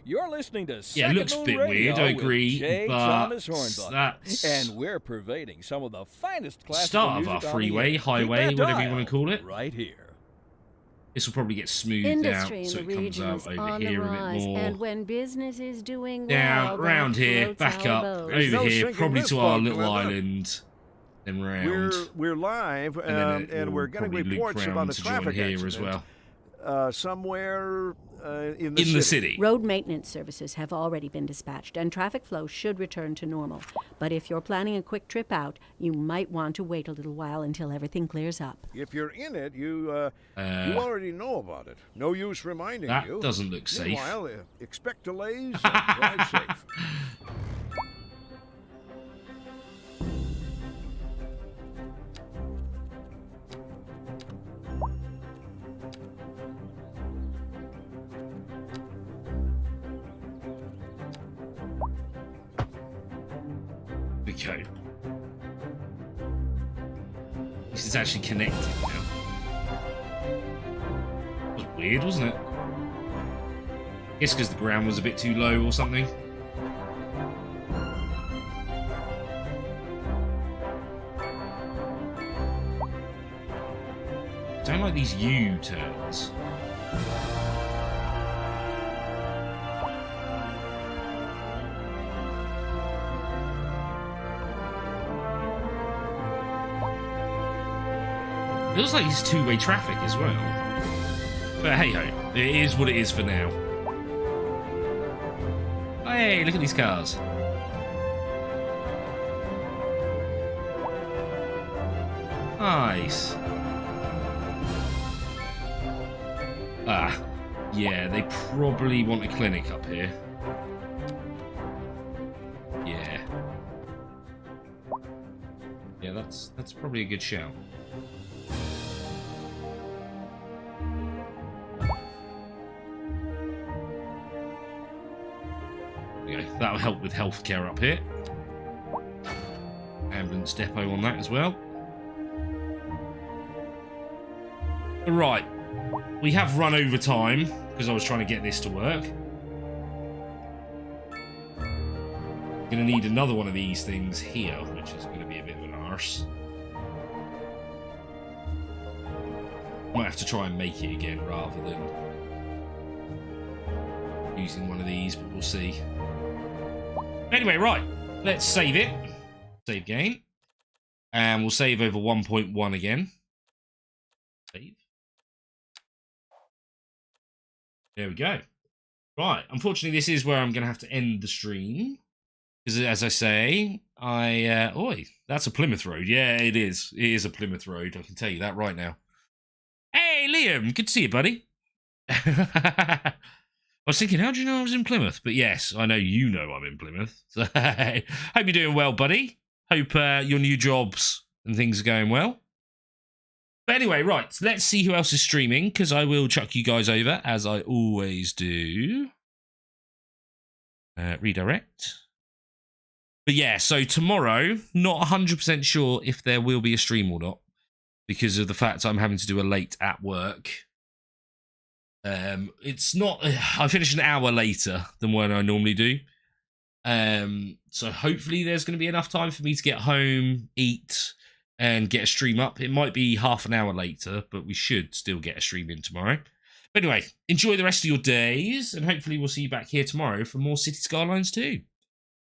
You're listening to it looks a bit weird, I agree, but that's... And we're pervading some of the finest classical start of music our freeway, highway, whatever you want to call it. Right here. This will probably get smoothed Industry out in so the it comes region out is over on the here a bit rise, more. and when business is doing Down, well, round that here, floats back our up, boat. There's over no here, sinking probably this to our boat, little Glenna. island, then round. We're live, And then and we're getting probably loop reports about round a to join traffic here accident as well. Somewhere in The city. Road maintenance services have already been dispatched, and traffic flow should return to normal. But if you're planning a quick trip out, you might want to wait a little while until everything clears up. If you're in it, you already know about it. No use reminding That you. doesn't look safe. Meanwhile, expect delays and drive safe. Okay. This is actually connected now. That was weird, wasn't it? I guess because the ground was a bit too low or something. I don't like these U-turns. It looks like it's two-way traffic as well. But hey-ho, it is what it is for now. Hey, look at these cars. Nice. Ah, yeah, they probably want a clinic up here. Yeah. Yeah, that's probably a good shout. That'll help with healthcare up here. Ambulance depot on that as well. Right. We have run over time because I was trying to get this to work. Gonna need another one of these things here, which is gonna be a bit of an arse. Might have to try and make it again rather than using one of these, but we'll see. Anyway, right, let's save it. Save game. And we'll save over 1.1 again. Save. There we go. Right, unfortunately, this is where I'm going to have to end the stream. Because, as I say, oi, that's a Plymouth Road. Yeah, it is. It is a Plymouth Road. I can tell you that right now. Hey, Liam, good to see you, buddy. I was thinking, how do you know I was in Plymouth? But yes, I know you know I'm in Plymouth. So, hope you're doing well, buddy. Hope your new jobs and things are going well. But anyway, right, let's see who else is streaming, because I will chuck you guys over, as I always do. Redirect. But yeah, so tomorrow, not 100% sure if there will be a stream or not, because of the fact I'm having to do a late at work. It's not. I finish an hour later than when I normally do. So hopefully there's going to be enough time for me to get home, eat, and get a stream up. It might be half an hour later, but we should still get a stream in tomorrow. But anyway, enjoy the rest of your days, and hopefully we'll see you back here tomorrow for more City Skylines 2.